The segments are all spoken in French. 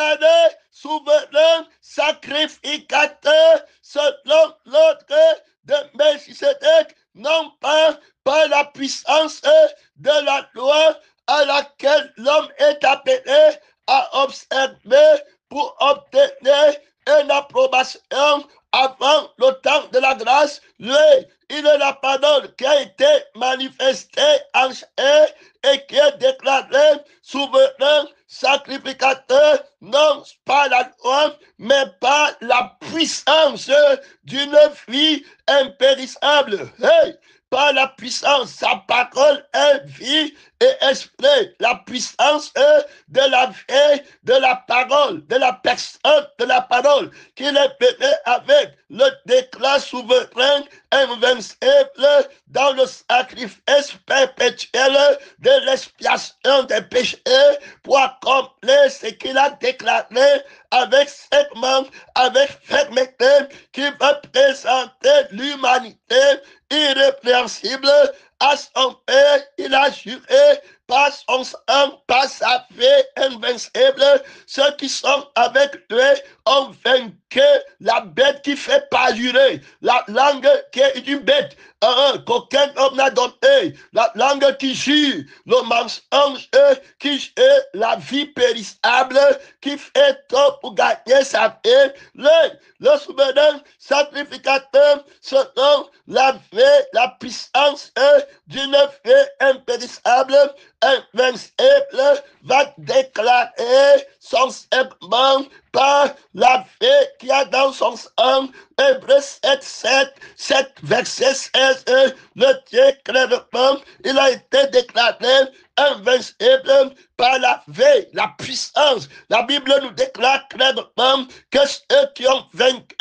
déclaré souverain, sacrificateur, selon l'ordre de Melchisédek, non pas par la puissance de la loi à laquelle l'homme est appelé à observer pour obtenir une approbation avant le temps de la grâce. Lui, il est la parole qui a été manifestée en chair et qui est déclarée souverain, sacrificateur, non pas la loi, mais par la puissance d'une vie impérissable. Hey! Par la puissance, sa parole est vie et esprit. La puissance de la vie, de la parole, de la personne, de la parole, qu'il est pété avec le déclat souverain, invincible, dans le sacrifice perpétuel de l'expiation des péchés, pour accomplir ce qu'il a déclaré avec segment, avec fermeté, qui va présenter l'humanité irrépréhensible à son Père. Il a juré par son sang, par sa vie invincible. Ceux qui sont avec lui ont vaincu la bête qui fait pas jurer, la langue qui est une bête qu'aucun homme n'a donné, la langue qui jure, le mensonge qui jure, la vie périssable, qui fait tout pour gagner sa vie. Le souverain sacrificateur selon la vie, la puissance d'une vie impérissable, invincible, va déclarer son segment par la vie qui a dans son sang. Hébreux 7, verset 16, le Dieu clairement, il a été déclaré invincible par la vie, la puissance. La Bible nous déclare clairement que ceux qui ont vaincu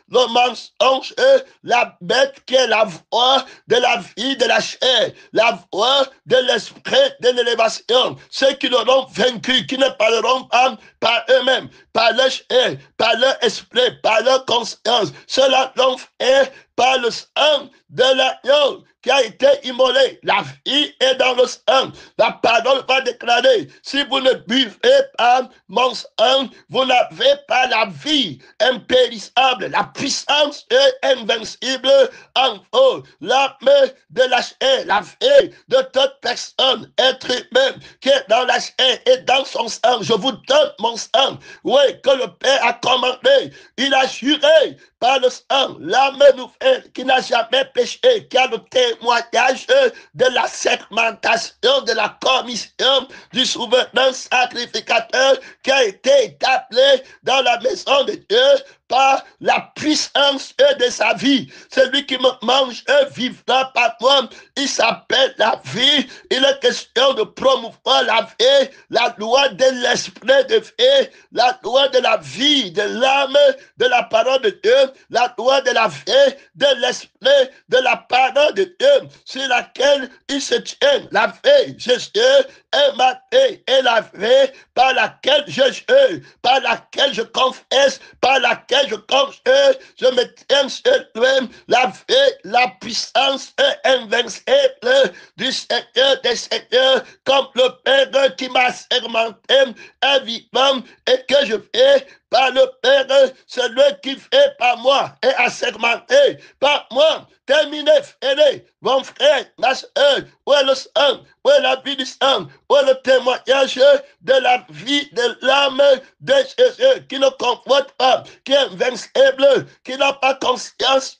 le mensonge, la bête qui est la voix de la vie, de la chair, la voix de l'esprit, de l'élévation, ceux qui l'auront vaincu, qui ne parleront pas par eux-mêmes, par leur chair, par leur esprit, par leur conscience, cela l'ont fait par le sang de l'agneau qui a été immolé. La vie est dans le sang. La parole va déclarer, si vous ne buvez pas mon sang, vous n'avez pas la vie impérissable. La puissance est invincible en vous. L'âme de la chair, la vie de toute personne, être humain qui est dans la chair et dans son sang. Je vous donne mon sang. Oui, que le Père a commandé. Il a juré par le sang, l'âme nouvelle qui n'a jamais péché, qui a le témoignage de la segmentation, de la commission du souverain sacrificateur qui a été établi dans la maison de Dieu par la puissance de sa vie. Celui qui me mange vivra par moi. Il s'appelle la vie. Il est question de promouvoir la vie, la loi de l'esprit de vie, la loi de la vie, de l'âme, de la parole de Dieu, la loi de la vie, de l'esprit, de la parole de Dieu, sur laquelle il se tient. La vie, Jésus est ma vie, et la vie par laquelle je jure, par laquelle je confesse, par laquelle je me tiens sur lui, la vie, la puissance invincible du Seigneur des Seigneurs, comme le Père qui m'a sermenté est vivant et que je fais par le Père, celui qui fait par moi et assermenté par moi. Terminé, fini, mon frère, ma soeur, où est le sang, où est la vie du sang, où est le témoignage de la vie de l'âme de Jésus qui ne comporte pas, qui est invincible, qui n'a pas conscience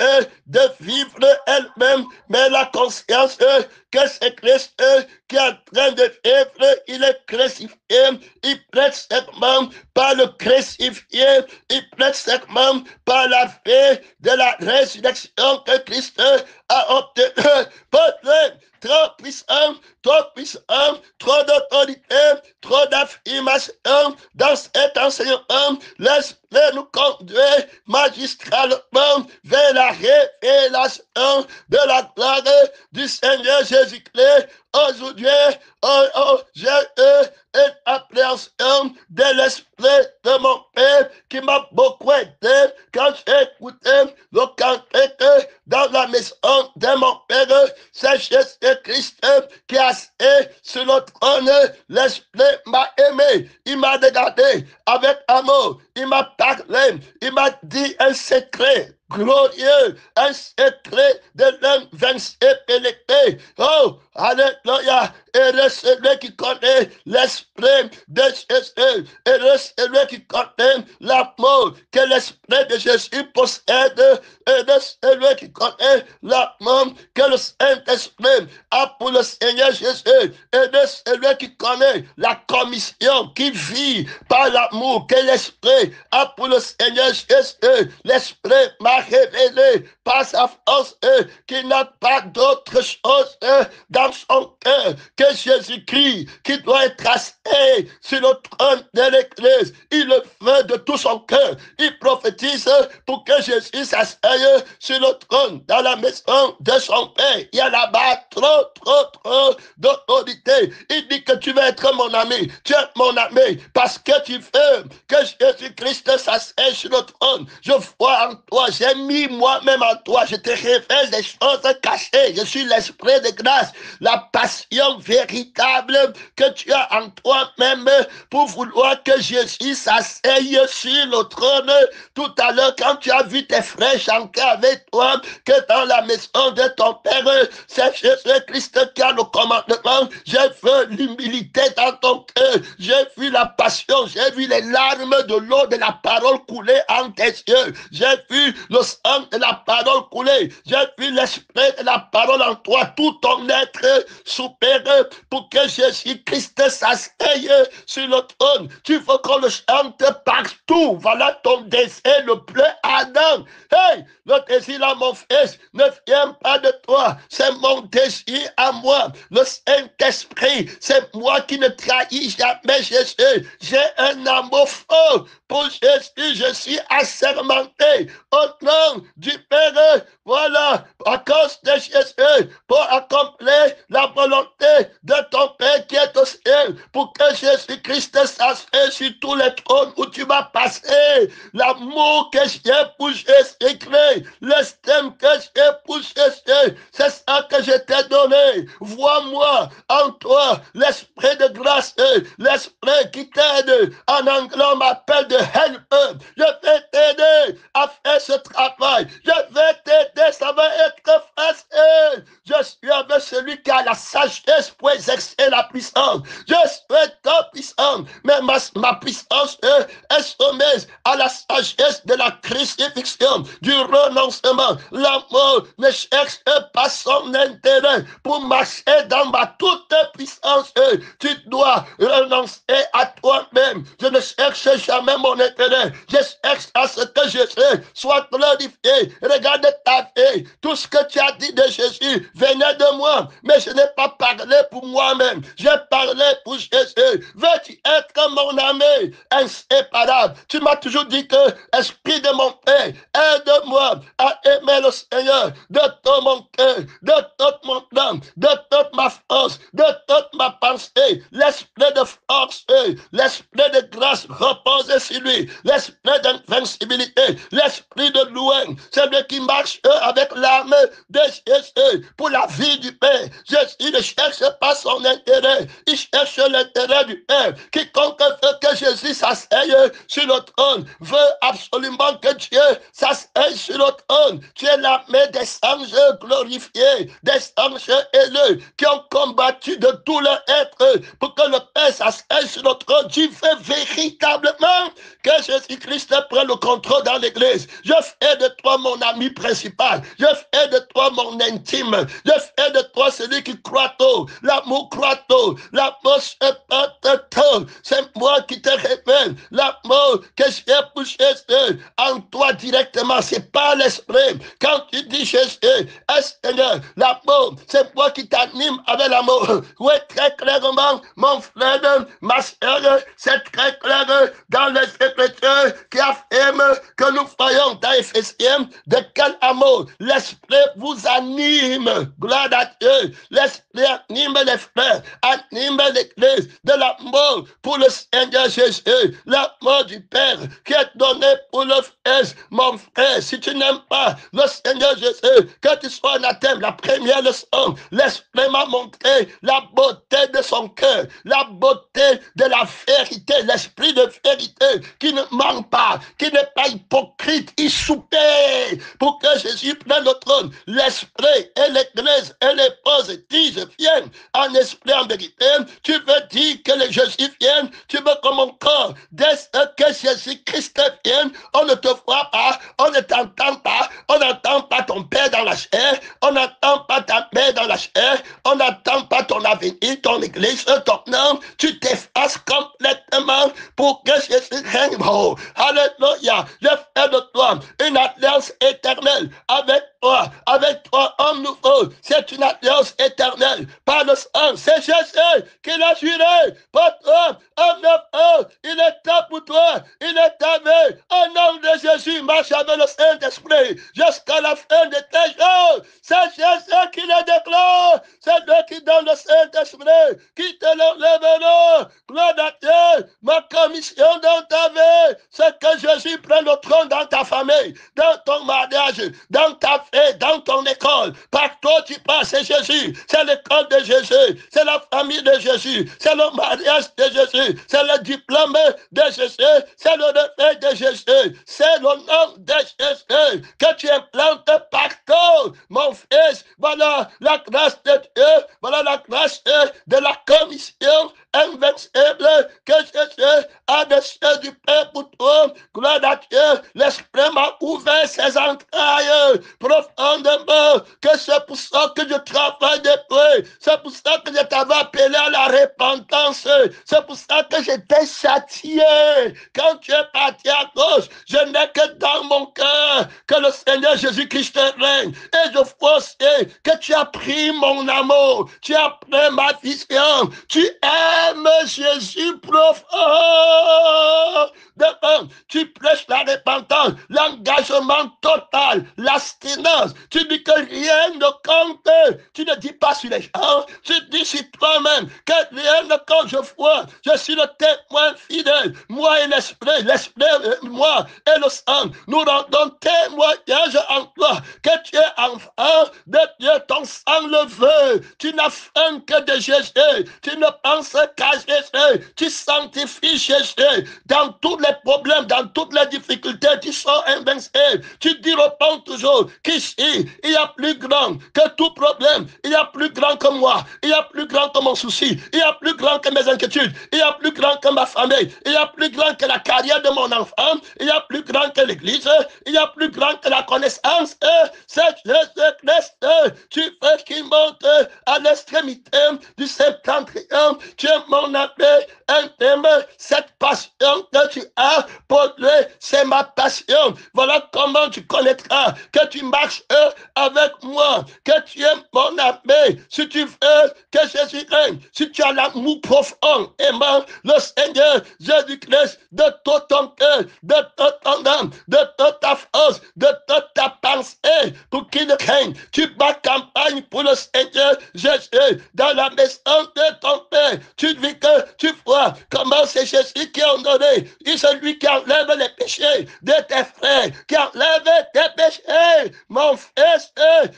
de vivre elle-même, mais la conscience que c'est Christ qui est en train de vivre, il est crucifié, il prête serment par le crucifié, il prête serment par la vie de la résurrection que Christ a obtenu. Votre trop puissant, trop d'autorité, trop d'affirmation dans cet enseignement. Laisse-le nous conduire magistralement vers la révélation de la gloire du Seigneur Jésus-Christ. Aujourd'hui, j'ai une appréhension de l'esprit de mon Père qui m'a beaucoup aidé quand j'ai écouté le cantique dans la maison de mon Père. C'est Jésus-Christ qui a assis sur le trône. L'esprit m'a aimé, il m'a regardé, parlé avec amour. Il m'a parlé. Il m'a dit un secret glorieux, un secret de l'invincibilité. Oh, alléluia. Et celui qui connaît l'esprit de Jésus, et celui qui connaît l'amour que l'esprit de Jésus possède, et de celui qui connaît l'amour que le Saint-Esprit a pour le Seigneur Jésus, et de celui qui connaît la commission qui vit par l'amour que l'esprit a pour le Seigneur Jésus. L'esprit m'a révélé par sa force qu'il n'a pas d'autre chose dans son cœur que Jésus-Christ qui doit être assis sur le trône de l'Église. Il le veut de tout son cœur. Il prophétise pour que Jésus s'asseye sur le trône dans la maison de son Père. Il y a là-bas trop d'autorité. Il dit que tu veux être mon ami. Tu es mon ami parce que tu veux que Jésus-Christ s'asseye sur le trône. Je vois en toi, j'ai mis moi-même en toi. Je te révèle des choses cachées. Je suis l'esprit de grâce. La passion véritable que tu as en toi-même pour vouloir que Jésus s'asseye sur le trône. Tout à l'heure, quand tu as vu tes frères chanter avec toi, que dans la maison de ton Père, c'est Jésus-Christ qui a le commandement. J'ai vu l'humilité dans ton cœur. J'ai vu la passion. J'ai vu les larmes de l'eau de la parole couler en tes yeux. J'ai vu le sang de la parole couler. J'ai vu l'esprit de la parole en toi. Tout ton être supérieur pour que Jésus-Christ s'asseye sur le trône. Tu veux qu'on le chante partout. Voilà ton désir le plus ardent. Hey, le désir à mon fils ne vient pas de toi. C'est mon désir à moi. Le Saint-Esprit, c'est moi qui ne trahis jamais Jésus. J'ai un amour fort pour Jésus. Je suis assermenté au nom du Père. Voilà, à cause de Jésus, pour accomplir la volonté de ton Père qui est au ciel, pour que Jésus-Christ s'asseye sur tous les trônes où tu vas passer. L'amour que j'ai pour Jésus-Christ, l'estime que j'ai pour Jésus, c'est ça que je t'ai donné. Vois-moi en toi l'esprit de grâce, l'esprit qui t'aide. En anglais, on m'appelle de helper. Je vais t'aider à faire ce travail. Je vais t'aider, ça va être facile. Je suis avec celui qui a la sagesse pour exercer la puissance. Je suis trop puissant, mais ma puissance est soumise à la sagesse de la crucifixion, du renoncement. L'amour ne cherche pas son intérêt pour marcher dans ma toute puissance. Tu dois renoncer à toi-même. Je ne cherche jamais mon intérêt. Je cherche à ce que Jésus soit glorifié. Regarde ta vie. Tout ce que tu as dit de Jésus venait de moi, mais je n'ai pas parlé pour moi-même. J'ai parlé pour Jésus. Veux-tu être mon ami inséparable? Tu m'as toujours dit que, Esprit de mon Père, aide-moi à aimer le Seigneur de tout mon cœur, de toute mon âme, de toute ma force, de toute ma pensée. L'esprit de force, l'esprit de grâce repose sur lui. L'esprit d'invincibilité, l'esprit de loin, celui qui marche avec l'âme de Jésus pour la vie du Père. Jésus ne cherche pas son intérêt, il cherche l'intérêt du Père. Quiconque veut que Jésus s'asseye sur le trône veut absolument que Dieu s'asseye sur le trône. Tu es l'armée des anges glorifiés, des anges élus qui ont combattu de tout leur être pour que le Père s'asseye sur le trône. Tu veux véritablement que Jésus-Christ prenne le contrôle dans l'église. Je fais de toi mon ami principal. Je fais de toi mon intime. Je fais de toi celui qui croit tout. L'amour croit tout. L'amour se porte tout. C'est moi qui te révèle l'amour que j'ai pour Jésus en toi directement. C'est pas l'esprit. Quand tu dis Jésus, Seigneur, l'amour, c'est moi qui t'anime avec l'amour. Oui, très clairement, mon frère, ma soeur, c'est très clair dans les Écritures qui affirment que nous voyons dans Éphésiens de quel amour l'esprit vous anime. Gloire à Dieu. L'esprit anime les frères, anime l'église de l'amour pour le Seigneur Jésus, l'amour du Père, qui est donné pour le frère, mon frère, si tu n'aimes pas le Seigneur Jésus, que tu sois anathème. La première leçon, l'Esprit m'a montré la beauté de son cœur, la beauté de la vérité, l'esprit de vérité qui ne ment pas, qui n'est pas hypocrite, il soupait pour que Jésus prenne le trône. L'Esprit et l'Église et l'épouse disent, viens en esprit, en vérité. Tu veux dire que le Jésus vienne, tu veux que mon corps, dès que Jésus-Christ vienne, on ne te voit pas, on ne t'entend pas, on n'entend pas ton Père dans la chair, on n'entend pas ta mère dans la chair, on n'entend pas ton avenir, ton église, ton nom, tu t'effaces complètement pour que Jésus règne. Oh, alléluia, je fais de toi une alliance éternelle avec toi, homme nouveau, c'est une alliance éternelle, par le sang, c'est Jésus qui l'a juré, pour toi, homme nouveau, il est temps pour toi, il est avé, au nom de Jésus, marche avec le Saint-Esprit, jusqu'à la fin de tes jours, c'est Jésus qui le déclare, c'est Dieu qui donne le Saint-Esprit, qui te l'enlèvera, gloire à Dieu, ma commission dans ta vie, c'est que Jésus prenne le trône dans ta famille, dans ton mariage, dans ta vie, dans ton école, partout tu passes, c'est Jésus, c'est l'école de Jésus, c'est la famille de Jésus, c'est le mariage de Jésus, c'est le diplôme de Jésus, c'est le reflet de Jésus, c'est le nom de Jésus que tu implantes partout, mon fils. Voilà la grâce de Dieu, voilà la grâce de la commission invincible que Jésus a dessus du Père pour toi. Gloire à Dieu, l'Esprit m'a ouvert ses entrailles profondément, que c'est pour ça que je travaille depuis, c'est pour ça que je t'avais appelé à la repentance, c'est pour ça que j'étais châtié. Quand tu es parti à gauche, je n'ai que dans mon cœur que le Seigneur Jésus-Christ règne. Et je vois aussi que tu as pris mon amour, tu as pris ma vision, tu aimes Jésus profond. Tu prêches la repentance, l'engagement total, l'abstinence. Tu dis que rien ne compte. Tu ne dis pas sur les gens, tu dis sur toi-même que rien ne compte. Je vois, je suis le témoin fidèle. Moi et l'Esprit, moi et le sang, nous rendons témoignage en toi que tu es enfant de Dieu. Ton sang le veut. Tu n'as faim que de Jésus. Tu ne penses qu'à Jésus. Tu sanctifies Jésus dans tous les problèmes, dans toutes les difficultés. Tu sors invincible. Tu dis repens toujours qu'ici, il y a plus grand que tout problème. Il y a plus grand que moi. Il y a plus grand que mon souci. Il y a plus grand que mes inquiétudes. Il y a plus grand que ma famille. Il y a plus grand que la carrière de mon enfant. Il y a plus grand que l'église. Il y a plus grand que la connaissance. C'est Jésus-Christ. Tu veux qu'il monte à l'extrémité du septentrion. Tu es mon appel intime. Cette passion que tu as pour lui, c'est ma passion. Voilà comment tu connaîtras que tu marches avec moi, que tu es mon ami. Si tu veux que Jésus règne, si tu as l'amour profond, aimant le Seigneur Jésus-Christ de tout ton cœur, de toute ton âme, de toute ta force, de toute ta pensée, pour qu'il règne. Tu bats campagne pour le Seigneur Jésus dans la maison de ton Père. Tu dis que tu vois comment c'est Jésus qui a donné. Il c'est lui qui enlève les péchés de tes frères, qui enlève tes péchés. Mon fils,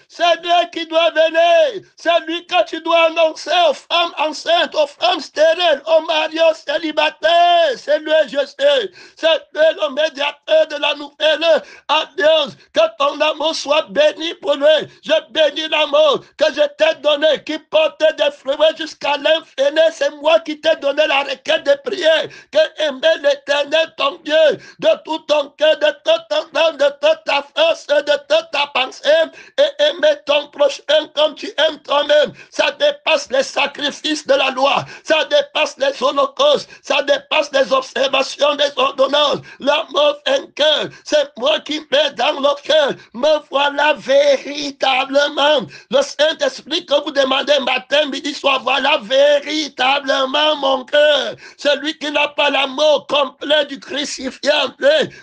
c'est lui qui doit venir. C'est lui que tu dois annoncer aux femmes enceintes, aux femmes stériles, aux mariés célibataires. C'est lui Jésus. C'est lui le médiateur de la nouvelle alliance. Que ton amour soit béni pour lui. Je bénis l'amour que je t'ai donné, qui porte des fruits jusqu'à l'infini. C'est moi qui t'ai donné la requête de prière. Que aimer l'Éternel, ton Dieu, de tout ton cœur, de tout ton âme, de toute ta force, de toute ta pensée, et aimer ton prochain comme tu aimes toi-même. Ça dépasse les sacrifices de la loi. Ça dépasse les holocaustes. Ça dépasse les observations des ordonnances. L'amour vainqueur, c'est moi qui mets dans le cœur. Me voilà véritablement. Le Saint-Esprit que vous demandez matin, midi, soir, voilà véritablement mon cœur. Celui qui n'a pas l'amour complet du crucifié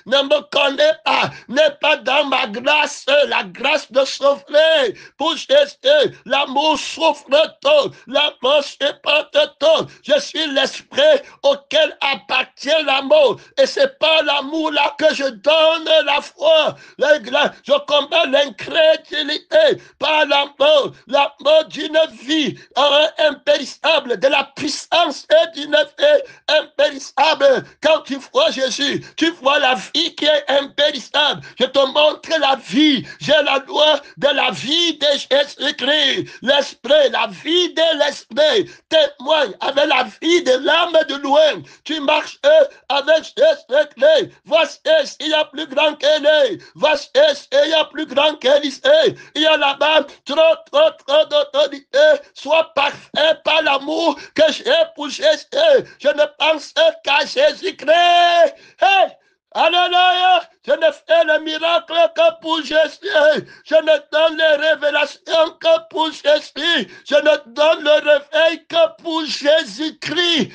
ne me connaît pas, n'est pas dans ma grâce, la grâce de sauver. Pour Jésus, l'amour souffre tout, l'amour supporte tout. Je suis l'esprit auquel appartient l'amour. Et c'est par l'amour là que je donne la foi. Je combats l'incrédulité par l'amour d'une vie impérissable, de la puissance d'une vie impérissable. Quand tu vois Jésus, tu vois la vie qui est impérissable. Je te montre la vie. J'ai la loi de la vie de Jésus-Christ. L'esprit, la vie de l'esprit témoigne avec la vie de l'âme de loin. Tu marches avec Jésus-Christ. Voici, il y a plus grand qu'Élie. Voici, il y a plus grand qu'Élisée. Il y a là-bas trop d'autorité. Sois parfait par l'amour que j'ai pour Jésus. Je ne pense qu'à Jésus-Christ. Hey! Alléluia! Je ne fais le miracle que pour Jésus. Je ne donne les révélations que pour Jésus. Je ne donne le réveil que pour Jésus-Christ.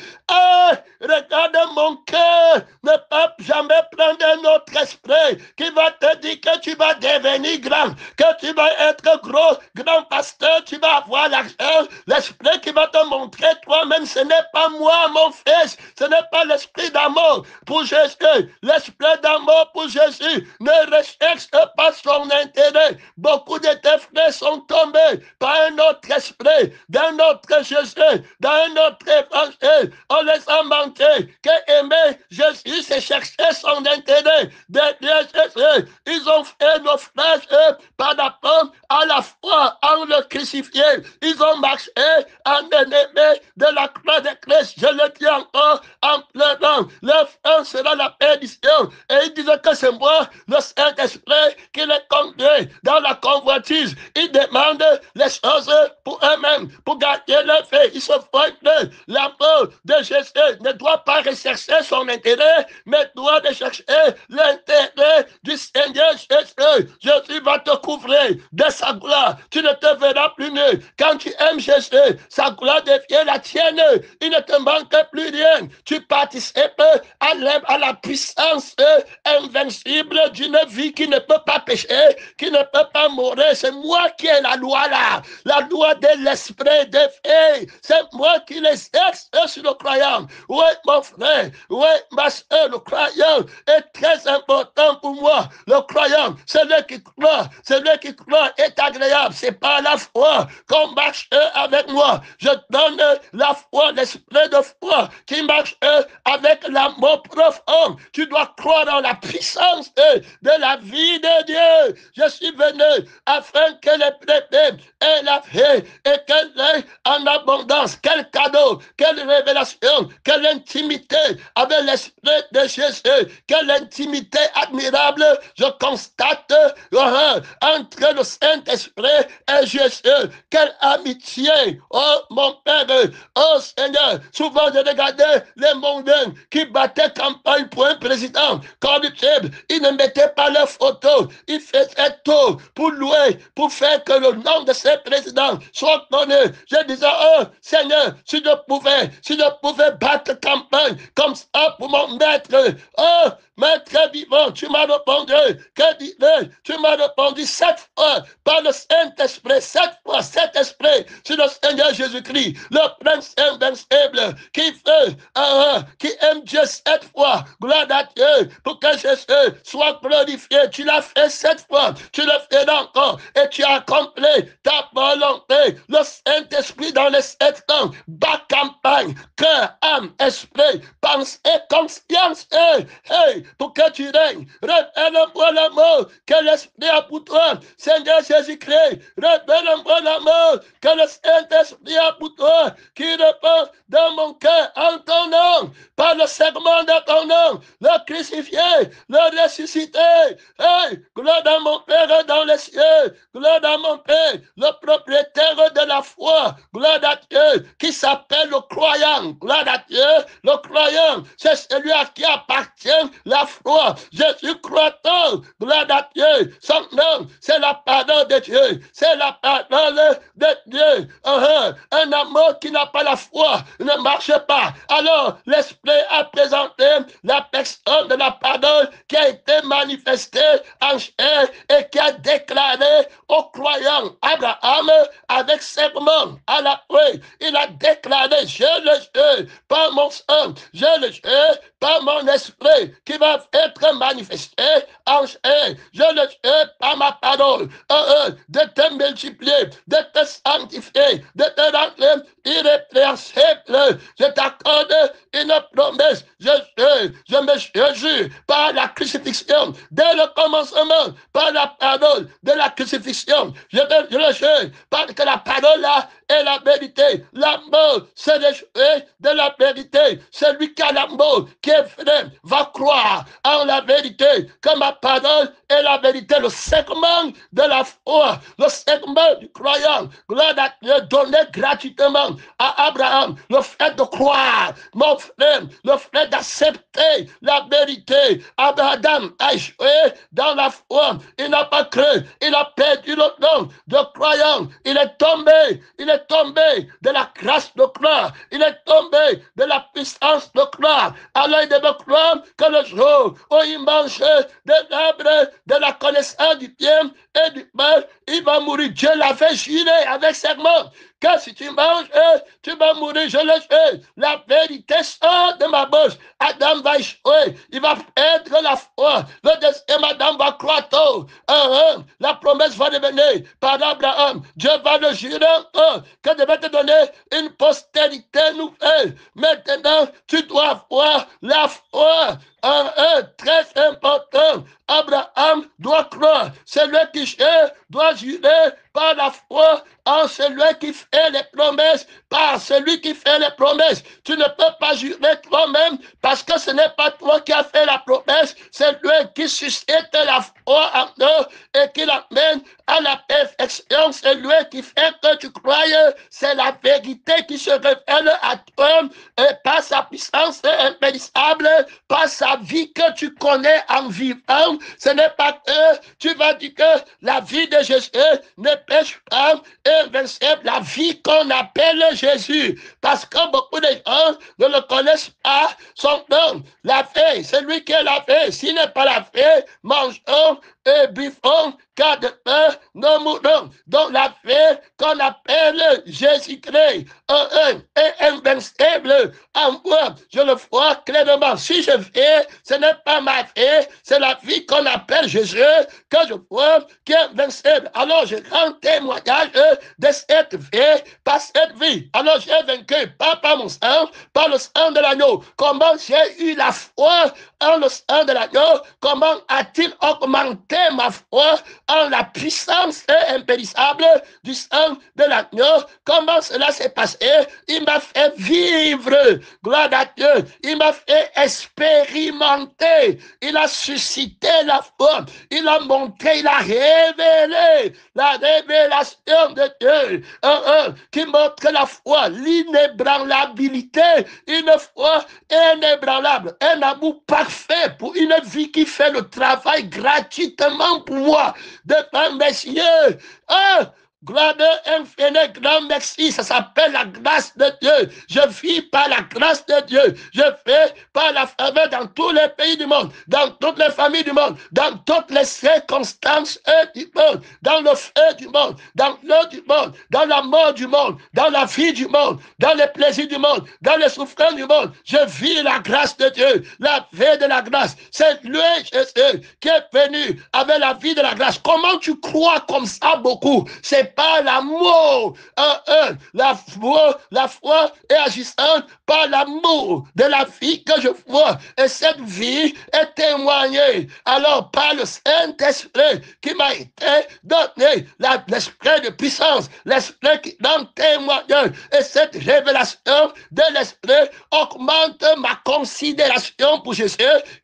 Regarde mon cœur. Ne pas jamais prendre un autre esprit qui va te dire que tu vas devenir grand, que tu vas être gros, grand pasteur, tu vas avoir l'argent. L'esprit qui va te montrer toi-même, ce n'est pas moi, mon fils. Ce n'est pas l'esprit d'amour pour Jésus. L'esprit d'amour pour Jésus ne recherche pas son intérêt. Beaucoup de tes frères sont tombés par un autre esprit, d'un autre Jésus, d'un autre évangile. On les a manqués. Que aimer Jésus, c'est chercher son intérêt. Derrière Jésus, ils ont fait naufrage par rapport à la foi en le crucifié. Ils ont marché en ennemi de la croix de Christ. Je le dis encore en pleurant. Leur fin sera la perdition. Et ils disent que c'est moi, le Saint-Esprit, qui les conduit dans la convoitise. Ils demandent les choses pour eux-mêmes, pour garder leur vie. Ils se font que l'amour de Jésus ne doit pas rechercher son intérêt, mais doit rechercher l'intérêt du Seigneur Jésus. Jésus va te couvrir de sa gloire. Tu ne te verras plus nu. Quand tu aimes Jésus, sa gloire devient la tienne. Il ne te manque plus rien. Tu participes à la puissance invincible d'une vie qui ne peut pas pécher, qui ne peut pas mourir. C'est moi qui ai la loi là. La loi de l'esprit de vie. C'est moi qui les exerce sur le croyant. Oui, mon frère. Oui, ma soeur, le croyant est très important pour moi. Le croyant, celui qui croit. Celui qui croit est agréable. C'est par la foi qu'on marche avec moi. Je donne la foi, l'esprit de foi qui marche avec l'amour profond. Tu dois croire en la puissance de la vie de Dieu. Je suis venu afin que les prêtres aient la vie et qu'elle ait en abondance. Quel cadeau, quelle révélation, quelle intimité avec l'esprit de Jésus, quelle intimité admirable je constate entre le Saint-Esprit et Jésus. Quelle amitié, oh mon Père, oh Seigneur. Souvent je regardais les mondains qui battaient campagne pour un président corruptible. Ils ne mettaient pas leurs photos. Ils faisaient tout pour louer, pour faire que le nom de ces présidents soit connu. Je disais, oh Seigneur, si je pouvais battre campagne comme ça pour mon maître. Oh, maître vivant, tu m'as répondu. Que dis-tu? Tu m'as répondu 7 fois par le Saint-Esprit. 7 fois, cet esprit sur le Seigneur Jésus-Christ, le prince invincible qui qui aime Dieu 7 fois. Gloire à Dieu pour que Jésus soit glorifié. Tu l'as fait 7 fois. Tu le feras encore et tu as accompli ta volonté. Le Saint-Esprit dans les 7 ans bat campagne, cœur, âme, esprit, pensée, conscience. Hey, pour que tu règnes. Révèle-moi l'amour que l'Esprit a pour toi. Seigneur Jésus-Christ, révèle-moi l'amour que le Saint-Esprit a pour toi, qui répond dans mon cœur en ton nom, par le serment de ton nom, le crucifié, le ressuscité. Hey, gloire à mon Père dans les cieux, gloire à mon Père, le propriétaire de la foi, gloire à Dieu, qui s'appelle le croyant, gloire à Dieu, le croyant, c'est celui à qui appartient la foi. Jésus croit-on, gloire à Dieu, son nom, c'est la parole de Dieu, c'est la parole de Dieu. Un amour qui n'a pas la foi ne marche pas. Alors, l'Esprit a présenté la personne de la parole qui a été manifestée en chair et qui a déclaré aux croyants Abraham avec serment à la croix. Il a déclaré, je le jure, par mon sang, je le jette par mon esprit qui va être manifesté en chair. Je le jette par ma parole, de te multiplier, de te sanctifier, de te rendre irrépréhensible. Je t'accorde une promesse. Je me jure par la crucifixion, dès le commencement, par la parole de la crucifixion. Je le jure parce que la parole là est la vérité. La mort, c'est le jeu de la vérité. Celui qui a la mort, qui est vrai, va croire en la vérité, que ma parole est la vérité. Le segment de la foi, le segment du croyant, gloire à Dieu, donné gratuitement à Abraham, le fait de croire, mon frère, le fait d'accepter la vérité. Abraham a échoué dans la foi, il n'a pas cru, il a perdu le nom de croyant, il est tombé de la grâce de croire, il est tombé de la puissance de croire. Alors il devait croire que le jour où il mange de l'arbre de la connaissance du bien et du mal, il va mourir. Dieu l'avait juré avec serment que si tu manges, tu vas mourir. Je le sais. La vérité sort de ma bouche. Adam va échouer. Il va perdre la foi. Le deuxième Adam va croire tôt. La promesse va devenir par Abraham. Dieu va le jurer que Dieu va te donner une postérité nouvelle. Maintenant, tu dois avoir la foi. Très important. Abraham doit croire. Celui qui cherche doit jurer par la foi en celui qui fait les promesses, par celui qui fait les promesses. Tu ne peux pas jurer toi-même parce que ce n'est pas toi qui as fait la promesse, c'est lui qui suscite la foi en nous et qui l'amène à la perfection. C'est lui qui fait que tu crois, c'est la vérité qui se révèle à toi et par sa puissance impérissable, par sa vie que tu connais en vivant. Ce n'est pas que tu vas dire que la vie de Jésus ne pêche pas, invincible, la vie qu'on appelle Jésus. Parce que beaucoup de gens ne le connaissent pas, son nom. La vie, c'est lui qui est la vie. S'il n'est pas la vie, mangeons et buvons, car de peur, nous mourrons. Donc la vie qu'on appelle Jésus-Christ est invincible en moi. Je le vois clairement. Si je vis, ce n'est pas ma vie, c'est la vie qu'on appelle Jésus que je vois qui est invincible. Alors je rends témoignage de cette vie, par cette vie. Alors j'ai vaincu, pas par mon sang, par le sang de l'agneau. Comment j'ai eu la foi en le sang de l'agneau? Comment a-t-il augmenté ma foi en la puissance impérissable du sang de l'agneau? Comment cela s'est passé? Il m'a fait vivre, gloire à Dieu. Il m'a fait expérimenter. Il a suscité la foi. Il a montré, il a révélé la révélation de Dieu qui montre la foi, l'inébranlabilité, une foi inébranlable, un amour parfait pour une vie qui fait le travail gratuitement pour moi devant mes yeux. Gloire infinie, grand merci. Ça s'appelle la grâce de Dieu. Je vis par la grâce de Dieu. Je fais par la faveur dans tous les pays du monde, dans toutes les familles du monde, dans toutes les circonstances du monde, dans le feu du monde, dans l'eau du monde, dans la mort du monde, dans la vie du monde, dans les plaisirs du monde, dans les souffrances du monde. Je vis la grâce de Dieu, la vie de la grâce. C'est lui, Jésus, qui est venu avec la vie de la grâce. Comment tu crois comme ça beaucoup? C'est par l'amour. La foi est agissante par l'amour de la vie que je vois. Et cette vie est témoignée alors par le Saint-Esprit qui m'a été donné, l'esprit de puissance, l'esprit qui donne témoignage. Et cette révélation de l'esprit augmente ma considération pour Jésus.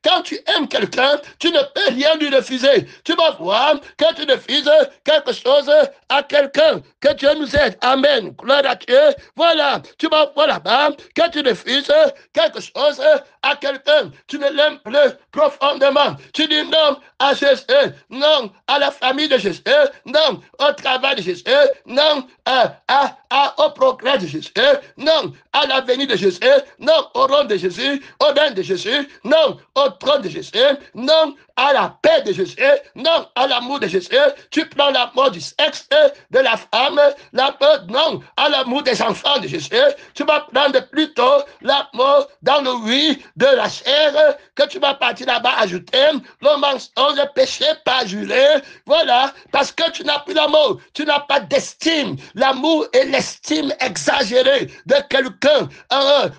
Quand tu aimes quelqu'un, tu ne peux rien lui refuser. Tu vas voir que tu refuses quelque chose à quelqu'un. Que Dieu nous aide. Amen. Gloire à Dieu. Voilà. Tu vas voir là-bas que tu refuses quelque chose à quelqu'un, tu ne l'aimes plus profondément. Tu dis non à Jésus, non à la famille de Jésus, non au travail de Jésus, non au progrès de Jésus, non à l'avenir de Jésus, non au rôle de Jésus, au règne de Jésus, non au trône de Jésus, non à la paix de Jésus, non à l'amour de Jésus. Tu prends l'amour du sexe, de la femme, non à l'amour des enfants de Jésus. Tu vas prendre plutôt l'amour dans le oui de la chair, que tu vas partir là-bas ajouter le mensonge, le péché pas juré. Voilà, parce que tu n'as plus l'amour, tu n'as pas d'estime. L'amour et l'estime exagérée de quelqu'un.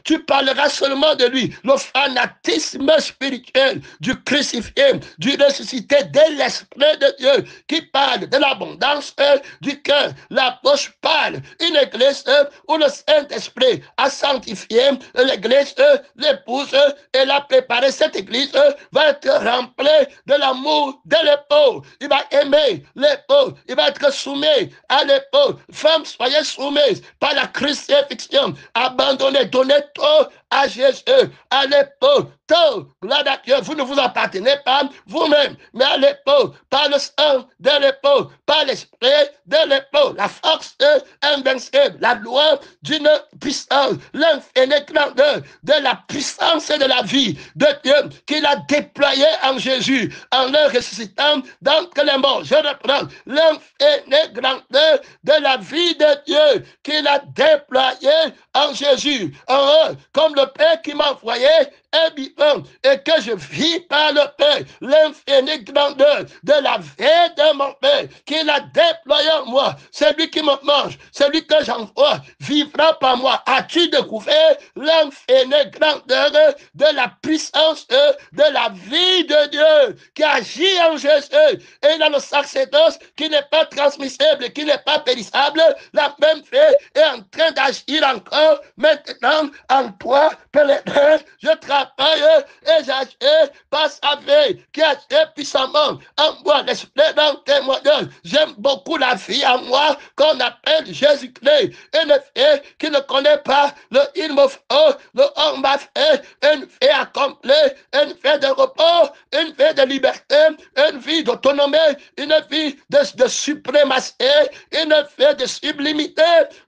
Tu parleras seulement de lui. Le fanatisme spirituel du crucifié, du ressuscité de l'Esprit de Dieu qui parle de l'abondance du cœur. La bouche parle. Une église où le Saint-Esprit a sanctifié l'église, l'épouse, et l'a préparé. Cette église va être remplie de l'amour de l'époux. Il va aimer l'époux. Il va être soumis à l'époux. Femmes, soyez soumises par la crucifixion. Abandonnez, donnez tout à Jésus, à l'époux. Tout, gloire à Dieu, vous ne vous appartenez pas vous-même, mais à l'époux, par le sang de l'époux, par l'esprit de l'époux, la force invincible, la loi d'une puissance, l'infinie grandeur de la puissance et de la vie de Dieu qu'il a déployé en Jésus, en le ressuscitant d'entre les morts. Je reprends l'infinie grandeur de la vie de Dieu qu'il a déployé en Jésus, comme le Père qui m'a envoyé est vivant et que je vis par le Père, l'infinie grandeur de la vie de mon Père qu'il a déployé en moi. Celui qui me mange, celui que j'envoie, vivra par moi. As-tu découvert l'infinie grandeur de la puissance de la vie de Dieu qui agit en Jésus et dans le sacerdoce qui n'est pas transmissible, qui n'est pas périssable? La même fait est en train d'agir encore maintenant en toi, pélérin. Je travaille et j'agis par sa vie qui agit puissamment en moi. L'esprit d'un témoignage. J'aime beaucoup la vie en moi qu'on appelle Jésus-Christ. Une vie qui ne connaît pas le il me faut, le on m'a fait, une vie accomplie, une vie de repos, une vie de liberté, une vie d'autonomie, une vie de suprématie, une vie de sublimité,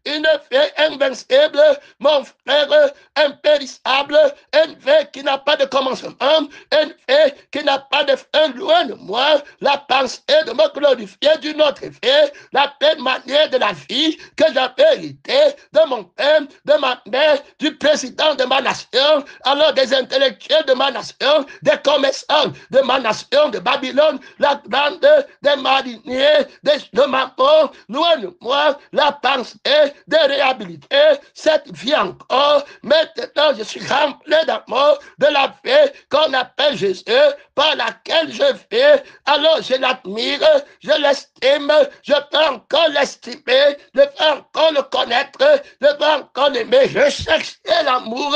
une vie invincible, mon frère, impérissable, une vie qui n'a pas de commencement, une vie qui n'a pas de fin. Loin de moi la pensée de me glorifier d'une autre vie, la pleine manière de la vie que j'avais hérité de mon père, de ma mère, du président de ma nation, alors des intellectuels de ma nation, des commerçants de ma nation, de Babylone, la grande des mariniers, de maman. Loin de moi la pensée de réhabiliter cette vie encore. Maintenant, je suis rempli d'amour de la vie qu'on appelle Jésus, par laquelle je vis. Alors, je l'admire, je l'estime, je peux encore l'estimer, je peux encore le connaître, je peux encore l'aimer. Je cherche l'amour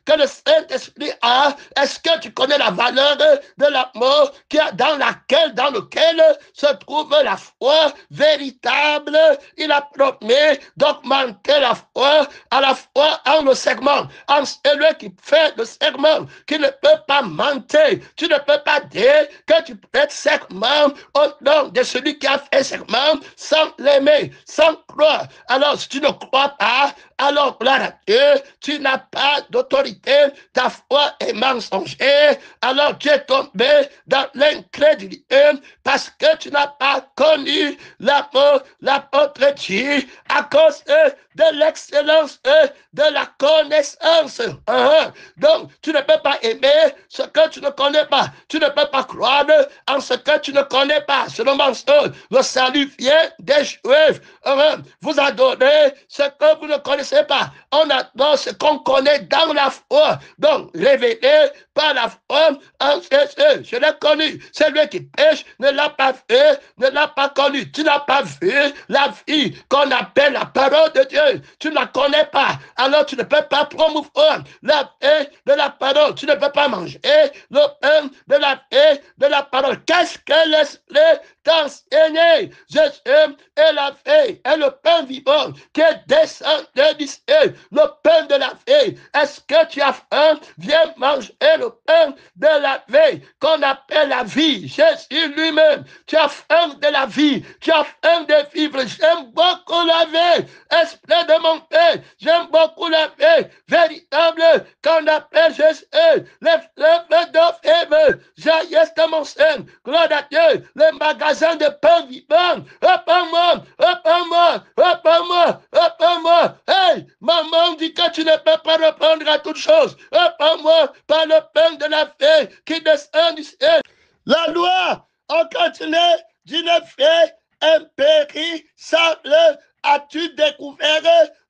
que le Saint-Esprit a. Est-ce que tu connais la valeur de l'amour dans lequel se trouve la foi véritable? Il a promis d'augmenter la foi à la fois en le serment, en celui qui fait le serment, qui ne peut pas mentir. Tu ne peux pas dire que tu prêtes serment au nom de celui qui a fait serment sans l'aimer, sans croire. Alors, si tu ne crois pas, alors, gloire à Dieu, tu n'as pas d'autorité, ta foi est mensongère, alors tu es tombé dans l'incrédulité parce que tu n'as pas connu l'amour, l'apôtre dit, à cause de l'excellence de la connaissance. Donc, tu ne peux pas aimer ce que tu ne connais pas. Tu ne peux pas croire en ce que tu ne connais pas. Selon mensonge, le salut vient des Juifs. Vous adorez ce que vous ne connaissez pas. On adore ce qu'on connaît dans la foi. Donc, révélé par la foi en Jésus. Je l'ai connu. Celui qui pêche ne l'a pas fait, ne l'a pas connu. Tu n'as pas vu la vie qu'on appelle la parole de Dieu. Tu ne la connais pas. Alors, tu ne peux pas promouvoir la vie de la parole. Tu ne peux pas manger le pain de la vie de la parole. Qu'est-ce que l'Esprit t'a enseigné? Jésus est la vie, est le pain vivant qui est descendu du ciel, le pain de la vie. Est-ce que tu as faim? Viens qu'on appelle la vie. Jésus lui-même, tu as faim de la vie, tu as faim de vivre. J'aime beaucoup la vie, esprit de mon Père, j'aime beaucoup la vie véritable qu'on appelle Jésus. Les fleuves d'eau vive jaillissent de mon sein. Gloire à Dieu, les magasins de pain vivant. Répands-moi, répands-moi, répands-moi, répands-moi. Hey, maman dit que tu ne peux pas répondre à toutes choses. Répands-moi par le pain de la vie qui descend du ciel. La loi, on continue d'une fée impérissable. As-tu découvert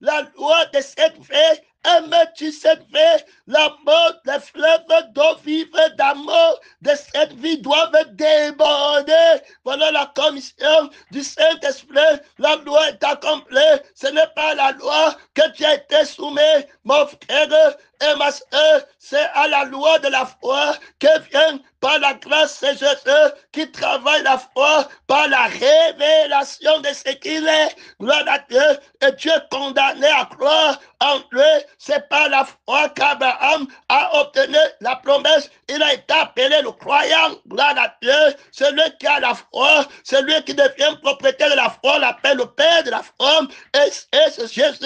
la loi de cette fée? Aimes-tu cette vie? La mort des fleuves d'eau vive d'amour de cette vie doivent déborder. Voilà la commission du Saint-Esprit. La loi est accomplie. Ce n'est pas la loi que tu as été soumis, mon frère et ma soeur. C'est à la loi de la foi que vient par la grâce de Jésus qui travaille la foi par la révélation de ce qu'il est. Gloire à Dieu. Et tu es condamné à croire en lui. C'est par la foi qu'Abraham a obtenu la promesse. Il a été appelé le croyant. Gloire à Dieu. Celui qui a la foi, celui qui devient propriétaire de la foi, on l'appelle le Père de la foi. Et c'est Jésus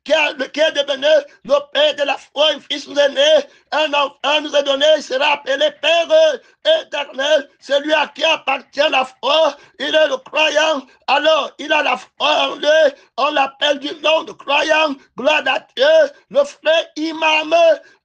qui est devenu le Père de la foi. Un fils nous est né, un enfant nous est donné, il sera appelé Père éternel. Celui à qui appartient la foi, il est le croyant. Alors, il a la foi en lui. On l'appelle du nom de croyant. Gloire à Dieu. Le frère imam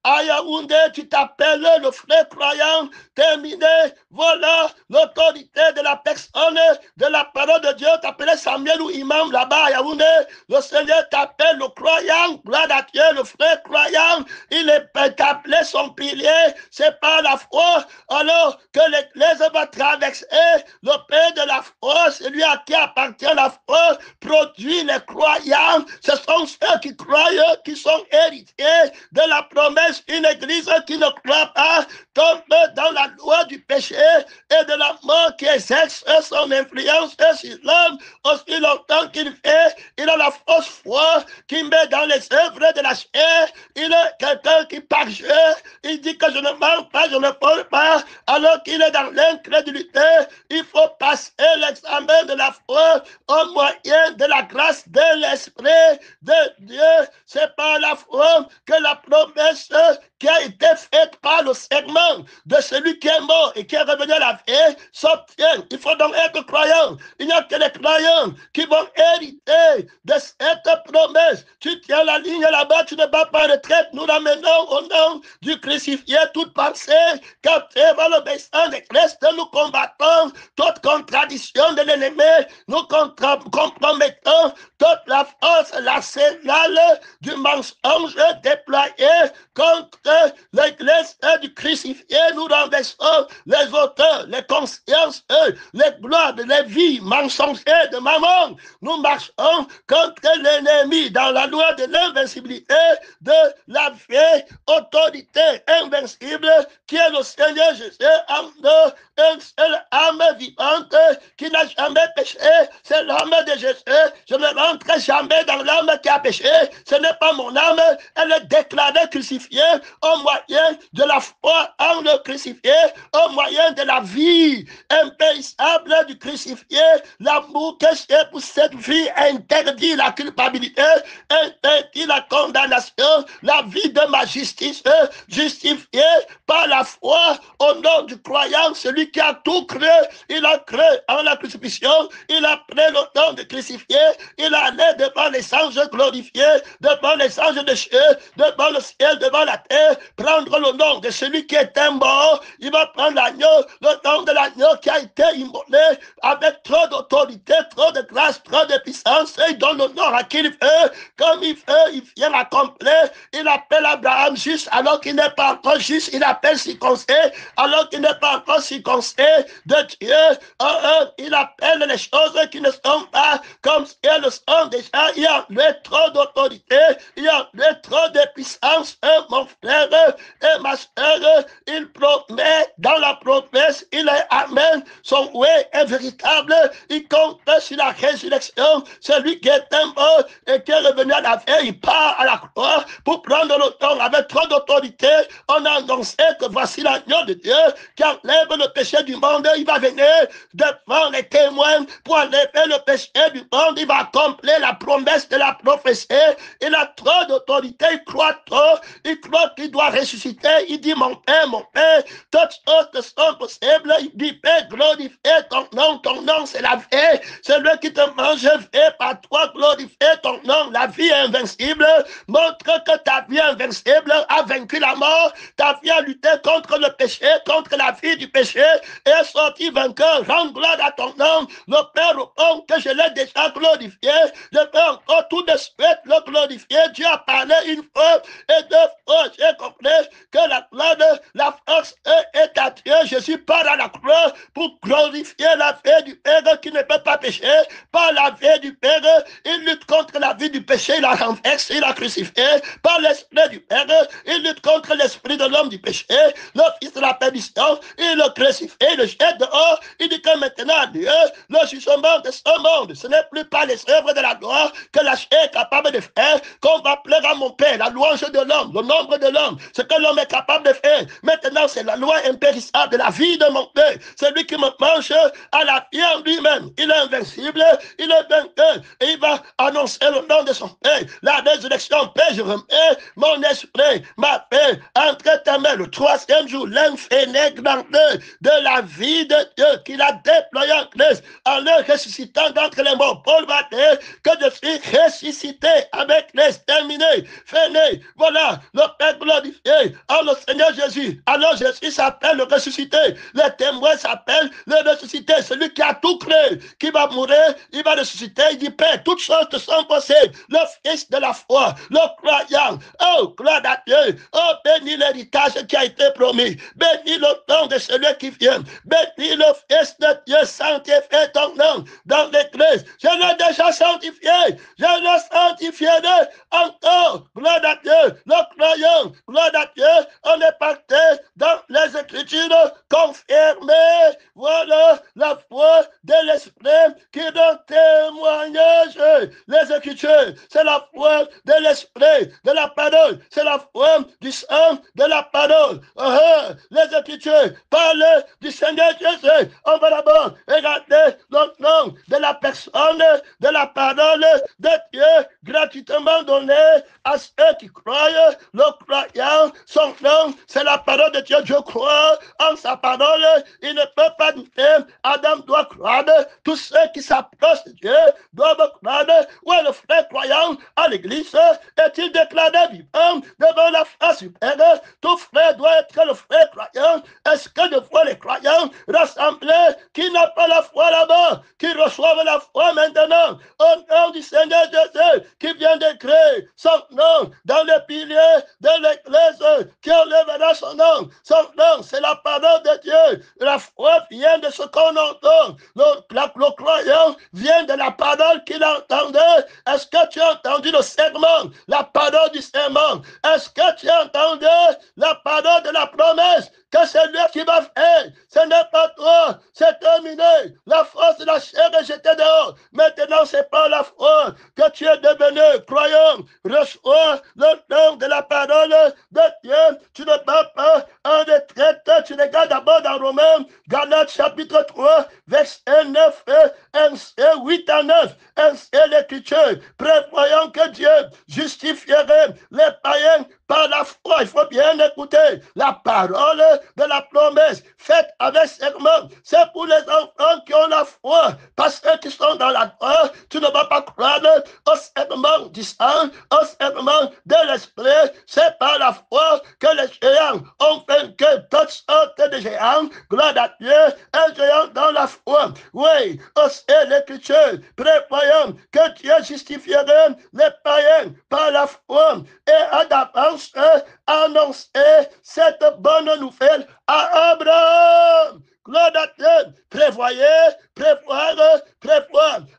à Yaoundé, tu t'appelles le frère croyant. Terminé. Voilà l'autorité de la personne, de la parole de Dieu. T'appelais Samuel ou imam là-bas à Yaoundé. Le Seigneur t'appelle le croyant. Gloire à Dieu, le frère croyant. Il est appelé son pilier. C'est par la foi. Alors que l'Église va traverser. Le Père de la foi, celui à qui appartient la foi, produit les croyants. Ce sont ceux qui croient, qui sont héritiers de la promesse. Une église qui ne croit pas tombe dans la loi du péché et de la mort qui exerce son influence sur l'homme aussi longtemps qu'il fait. Il a la fausse foi qui met dans les œuvres de la chair. Il est quelqu'un qui par jeu, il dit que je ne mens pas, je ne vole pas, alors qu'il est dans l'incrédulité. Il faut passer l'examen de la foi au moyen de la grâce de l'Esprit de Dieu. C'est par la foi que la promesse qui a été faite par le serment de celui qui est mort et qui est revenu à la vie s'obtient. Il faut donc être croyant. Il n'y a que les croyants qui vont hériter de cette promesse. Tu tiens la ligne là-bas, tu ne bats pas en retraite. Nous l'amenons au nom du crucifié toute pensée. Quand va l'obéissance de Christ, nous combattons toute contradiction de l'ennemi. Nous compromettons toute la force, l'arsenal du mensonge déployé contre l'Église du crucifié. Nous renversons les auteurs, les consciences, les gloires, les vies mensongères de maman. Nous marchons contre l'ennemi dans la loi de l'invincibilité de la vieille autorité invincible qui est le Seigneur Jésus en nous, une seule âme vivante qui n'a jamais péché. C'est l'âme de Jésus. Je ne rentre jamais dans l'âme qui a péché. Ce n'est pas mon âme. Elle est déclarée crucifiée au moyen de la foi en le crucifié, au moyen de la vie impérissable du crucifié. L'amour que j'ai pour cette vie interdit la culpabilité, interdit la condamnation, la vie de ma justice, justifiée par la foi au nom du croyant, celui qui a tout cru. Il a cru en la crucifixion, il a pris le nom de crucifié, il a allé devant les anges glorifiés, devant les anges de Dieu, devant le ciel, devant la terre, prendre le nom de celui qui est mort. Il va prendre l'agneau, le nom de l'agneau qui a été immolé avec trop d'autorité, trop de grâce, trop de puissance. Et il donne le nom à qui il veut, comme il veut, il vient accomplir. Il appelle Abraham juste alors qu'il n'est pas encore juste. Il appelle circoncis alors qu'il n'est pas encore circoncis de Dieu. Il appelle les choses qui ne sont pas comme elles le sont déjà. Il y a trop d'autorité, il y a trop de puissance. Mon frère et ma soeur, il promet dans la promesse, il est amen. son ouais est véritable, il compte sur la résurrection, celui qui est mort et qui est revenu à la vie, il part à la croix pour prendre le temps avec trop d'autorité. On a annoncé que voici l'agneau de Dieu qui enlève le péché du monde, il va venir devant les témoins pour enlever le péché du monde, il va accomplir la promesse de la prophétie. Il a trop d'autorité, il croit trop, il croit qu'il doit ressusciter, il dit mon Père, toutes choses sont possibles, il dit Père, glorifie ton nom c'est la vie, celui qui te mange fait par toi, glorifie ton nom, la vie est invincible, montre que ta vie invincible a vaincu la mort, ta vie a lutté contre le péché, contre la vie du péché, et est sorti vainqueur, rends gloire à ton nom, le Père répond que je l'ai déjà glorifié, je peux encore tout de suite le glorifier, Dieu a parlé une fois et deux fois, j'ai compris que la gloire, la force est à Dieu, Jésus part à la croix pour glorifier la vie du Père qui ne peut pas pécher, par la vie du Père, il lutte contre la vie du péché, il la renverse, il la crucifié, par l'esprit du Père, il lutte contre l'esprit de l'homme du péché, le fils de la perdition, il le crucifie, il le jette dehors, il dit que maintenant Dieu, le jugement de ce monde, ce n'est plus par les œuvres de la gloire que la chair est capable de faire, qu'on va plaire à mon Père, la louange de l'homme, le nombre de l'homme, ce que l'homme est capable de faire. Maintenant, c'est la loi impérissable de la vie de mon Père. Celui qui me mange à la vie en lui-même, il est invincible, il est vainqueur, et il va annoncer le nom de son Père. La résurrection, Père, je remets mon esprit, ma paix, entre ta main, le troisième jour, l'infénégrante de la vie de Dieu qu'il a déployé en Christ, en le ressuscitant d'entre les morts. Paul va dire que je suis ressuscité avec Christ, terminé, fini. Voilà, le Père glorifié en le Seigneur Jésus. Alors Jésus s'appelle le ressuscité. Le témoin s'appelle le ressuscité. Celui qui a tout créé, qui va mourir, il va ressusciter. Il dit, Père, toutes choses te sont possibles. Le fils de la foi, le croyant. Oh, gloire à Dieu. Oh, bénis l'héritage qui a été promis. Bénis le nom de celui qui vient. Bénis le fils de Dieu, sanctifie ton nom dans l'église. Je l'ai déjà sanctifié. Je l'ai sanctifié encore. Gloire à Dieu. Le croyant, gloire à Dieu. On est parti dans les Écritures confirmées. Voilà la foi de l'Esprit qui donne témoignage. Les Écritures, c'est la foi de l'Esprit, de la parole. C'est la foi du sang, de la parole. Les Écritures parlent du Seigneur Jésus. On va d'abord regarder le nom de la personne, de la parole de Dieu gratuitement donné à ceux qui croient. Le croyant, son nom, c'est la parole de Dieu. Je crois en sa parole. Il ne peut pas douter. Adam doit croire. Tous ceux qui s'approchent de Dieu doivent croire. Où est le frère croyant à l'église? Est-il déclaré vivant devant la face du Père? Tout frère doit être le frère croyant. Est-ce que de fois les croyants rassemblés qui n'ont pas la foi là-bas, qui reçoivent la foi maintenant, au nom du Seigneur Jésus, qui vient de créer son nom dans les piliers de l'église, qui enlèvera son nom. Son nom, c'est la parole de Dieu. La foi vient de ce qu'on entend. Le croyant vient de la parole qu'il entendait. Est-ce que tu as entendu le serment, la parole du serment? Est-ce que tu as entendu la parole de la promesse que c'est lui qui va faire? Ce n'est pas toi, c'est terminé. La force de la chair est jetée dehors. Maintenant, c'est par la foi que tu es devenu croyant. Reçois le nom de la parole de Dieu. Tu ne vas pas en retraite. Tu regardes d'abord dans Romains, Galates chapitre 3, verset 9, 8 à 9. Ainsi l'Écriture, prévoyant que Dieu justifierait les païens par la foi. Il faut bien écouter la parole de la promesse faite avec serment. C'est pour les enfants qui ont la foi. Parce que qui sont dans la foi, tu ne vas pas croire au serment du sang, au serment de l'esprit. C'est par la foi que les géants ont vaincu toutes sortes de géants. Gloire à Dieu, un géant dans la foi. Oui, aussi l'Écriture, prévoyant que Dieu justifierait les païens par la foi et à d'avance annoncer cette bonne nouvelle à Abraham. Gloire à Dieu, prévoyez, prévoir.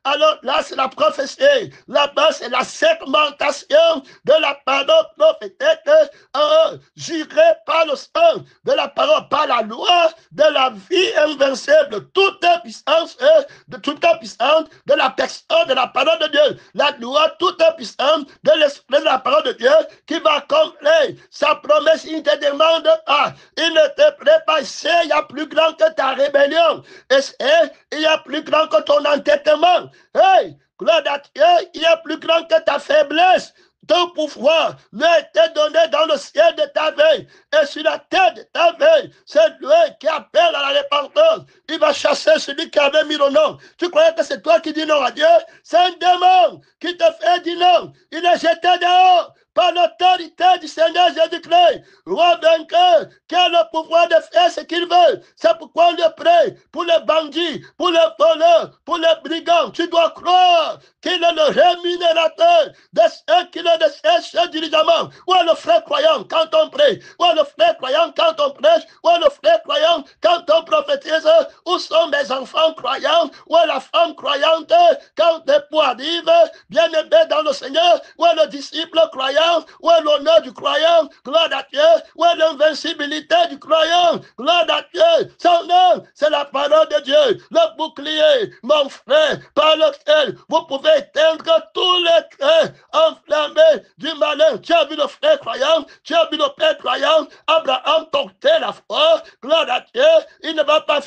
Alors là, c'est la prophétie. Là-bas, c'est la segmentation de la parole prophétique. Juré par le sang de la parole, par la loi de la vie invincible, toute puissance, de la personne, de la parole de Dieu. La loi toute puissance de l'esprit de la parole de Dieu qui va accomplir sa promesse. Il ne te demande pas, il ne te prépare. Il y a plus grand que ta rébellion. Et il y a plus grand que ton entêtement. Hey, gloire à Dieu, il y a plus grand que ta faiblesse. Ton pouvoir lui a été donné dans le ciel de ta veille et sur la terre de ta veille. C'est lui qui appelle à la repentance. Il va chasser celui qui avait mis le nom. Tu croyais que c'est toi qui dis non à Dieu? C'est un démon qui te fait dire non. Il est jeté dehors par l'autorité du Seigneur Jésus-Christ. Roi vainqueur, qui a le pouvoir de faire ce qu'il veut. C'est pourquoi on le prie pour les bandits, pour les voleurs, pour les brigands. Tu dois croire qu'il est le rémunérateur de ceux qui le cherchent diligemment. Où est le frère croyant quand on prie? Où est le frère croyant quand on prêche? Où est le frère croyant quand on prophétise? Où sont mes enfants croyants? Où est la femme croyante quand l'époux arrive? Bien-aimé dans le Seigneur, où est le disciple croyant? Où est l'honneur du croyant? Gloire à Dieu. Où est l'invincibilité du croyant? Gloire à Dieu. Son nom, c'est la parole de Dieu. Le bouclier, mon frère, par lequel vous pouvez éteindre tous les traits enflammés du malin. Tu as vu le frère croyant? Tu as vu le père croyant? Abraham portait la foi. Gloire à Dieu. Il ne va pas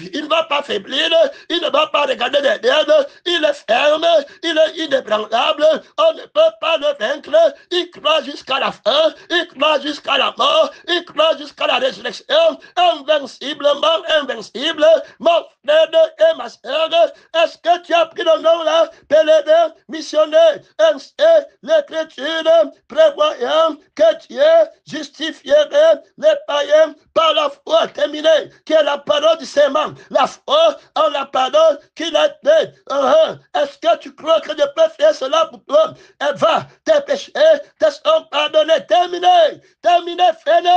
faiblir. Il ne va pas regarder derrière. Il est ferme. Il est inébranlable. On ne peut pas le vaincre. Il croit jusqu'à la fin, il croit jusqu'à la mort, il croit jusqu'à la résurrection, invinciblement invincible. Mon frère et ma soeur, est-ce que tu as pris le nom là, pèlerin, missionnaire? Ainsi, l'Écriture prévoyant que Dieu justifierait les païens par la foi terminée, qui est la parole du serment, la foi en la parole qu'il a dit. Est-ce que tu crois que Dieu peut faire cela pour toi? Et va, tes péchés te sont pardonnés, terminé, fini.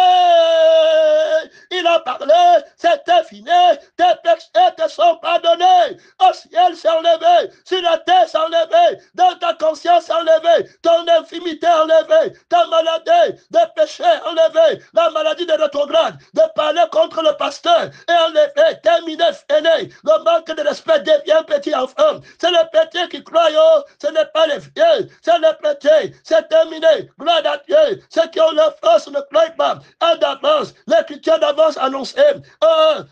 Il a parlé, c'était fini, tes péchés te sont pardonnés. Au ciel s'est enlevé, sur la terre s'est enlevé, dans ta conscience enlevée, ton infimité enlevée, ta maladie de péché enlevée, la maladie de rétrograde, de parler contre le pasteur et enlevé, terminé, fini. Le manque de respect devient petit enfant. C'est le petit qui croit, oh, ce n'est pas les vieux, c'est le petit, c'est terminé. Gloire à Dieu. Ceux qui ont la force ne croient pas. En d'avance, l'Écriture d'avance annoncée.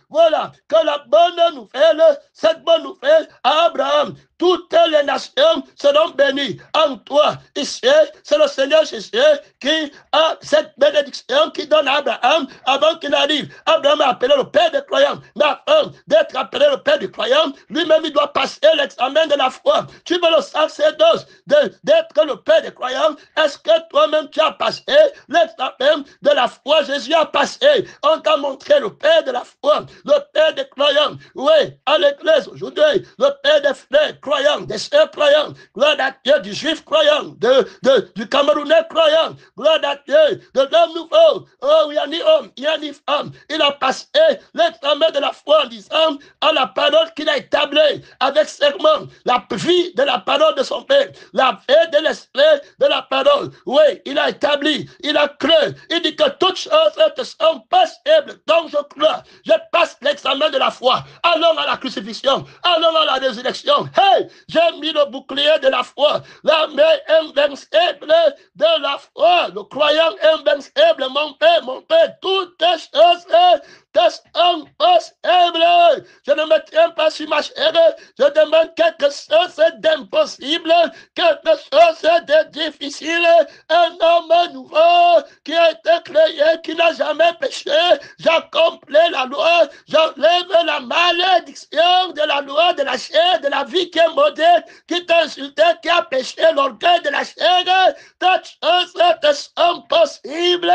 Voilà, que la bonne nouvelle, cette bonne nouvelle à Abraham, toutes les nations seront bénies en toi. Ici, c'est le Seigneur Jésus qui a cette bénédiction qui donne à Abraham avant qu'il arrive. Abraham a appelé le père des croyants. Mais avant d'être appelé le père du croyant, lui-même il doit passer l'examen de la foi. Tu veux le sacerdoce d'être le père des croyants? Est-ce que toi-même tu as passé l'examen de la foi? Jésus a passé. On t'a montré le père de la foi, le père des croyants. Oui, à l'église aujourd'hui, le père des frères croyants, des sœurs croyants, gloire à Dieu, du juif croyant, du Camerounais croyant, gloire à Dieu, de l'homme nouveau. Oh, il n'y a ni homme, il n'y a ni femme. Il a passé l'examen de la foi en disant à la parole qu'il a établie avec serment, la vie de la parole de son père, la vie de l'esprit de la parole. Oui, il a établi, il a cru, il dit que toutes choses ne sont possibles. Donc je crois, je passe l'examen de la foi. Allons à la crucifixion, allons à la résurrection. Hey, j'ai mis le bouclier de la foi, la main invincible de la foi, le croyant invincible, mon Père, toutes choses sont possibles. Je ne me tiens pas sur ma chair, je demande quelque chose d'impossible, quelque chose de difficile, un homme nouveau qui a été créé, qui n'a jamais péché. J'accomplis la loi, j'enlève la malédiction de la loi, de la chair, de la vie qui est maudite, qui t'a insulté, qui a péché, l'orgueil de la chair. Toutes choses sont possibles.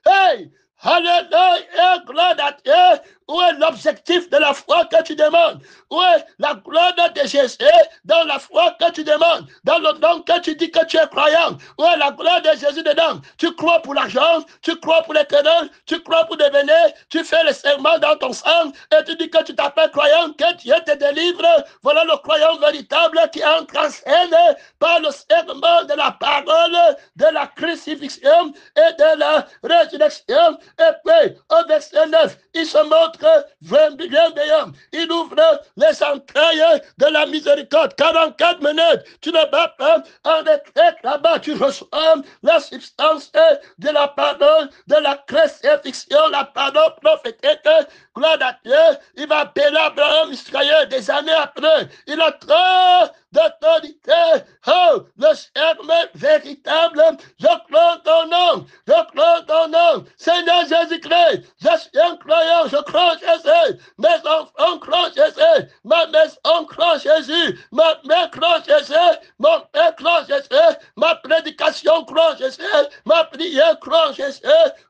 Hey! Alléluia, gloire à Dieu. Où est l'objectif de la foi foi que tu demandes? Où est la gloire de Jésus dans la foi que tu demandes? Dans le don que tu dis que tu es croyant? Où est la gloire de Jésus dedans? Tu crois pour l'argent, tu crois pour l'éternel, tu crois pour devenir, tu fais le serment dans ton sang et tu dis que tu t'appelles croyant, que Dieu te délivre. Voilà le croyant véritable qui entre en scène par le serment de la parole, de la crucifixion et de la résurrection. Et puis, au verset 9, il se montre bienveillant. Il ouvre les entrailles de la miséricorde. 44 minutes, tu ne vas pas en retraite là-bas, tu reçois la substance de la parole, de la crucifixion, la parole prophétique. Gloire à Dieu, il va appeler Abraham Israël des années après. Il a trop d'autorité. Oh, le serment véritable, je crois ton nom, je crois ton nom. Seigneur Jésus-Christ, je suis un croyant, je crois Jésus. Mes enfants croient Jésus, ma maison croit Jésus, ma mère croit Jésus, mon père croit Jésus, ma prédication croit Jésus, ma prière croit Jésus.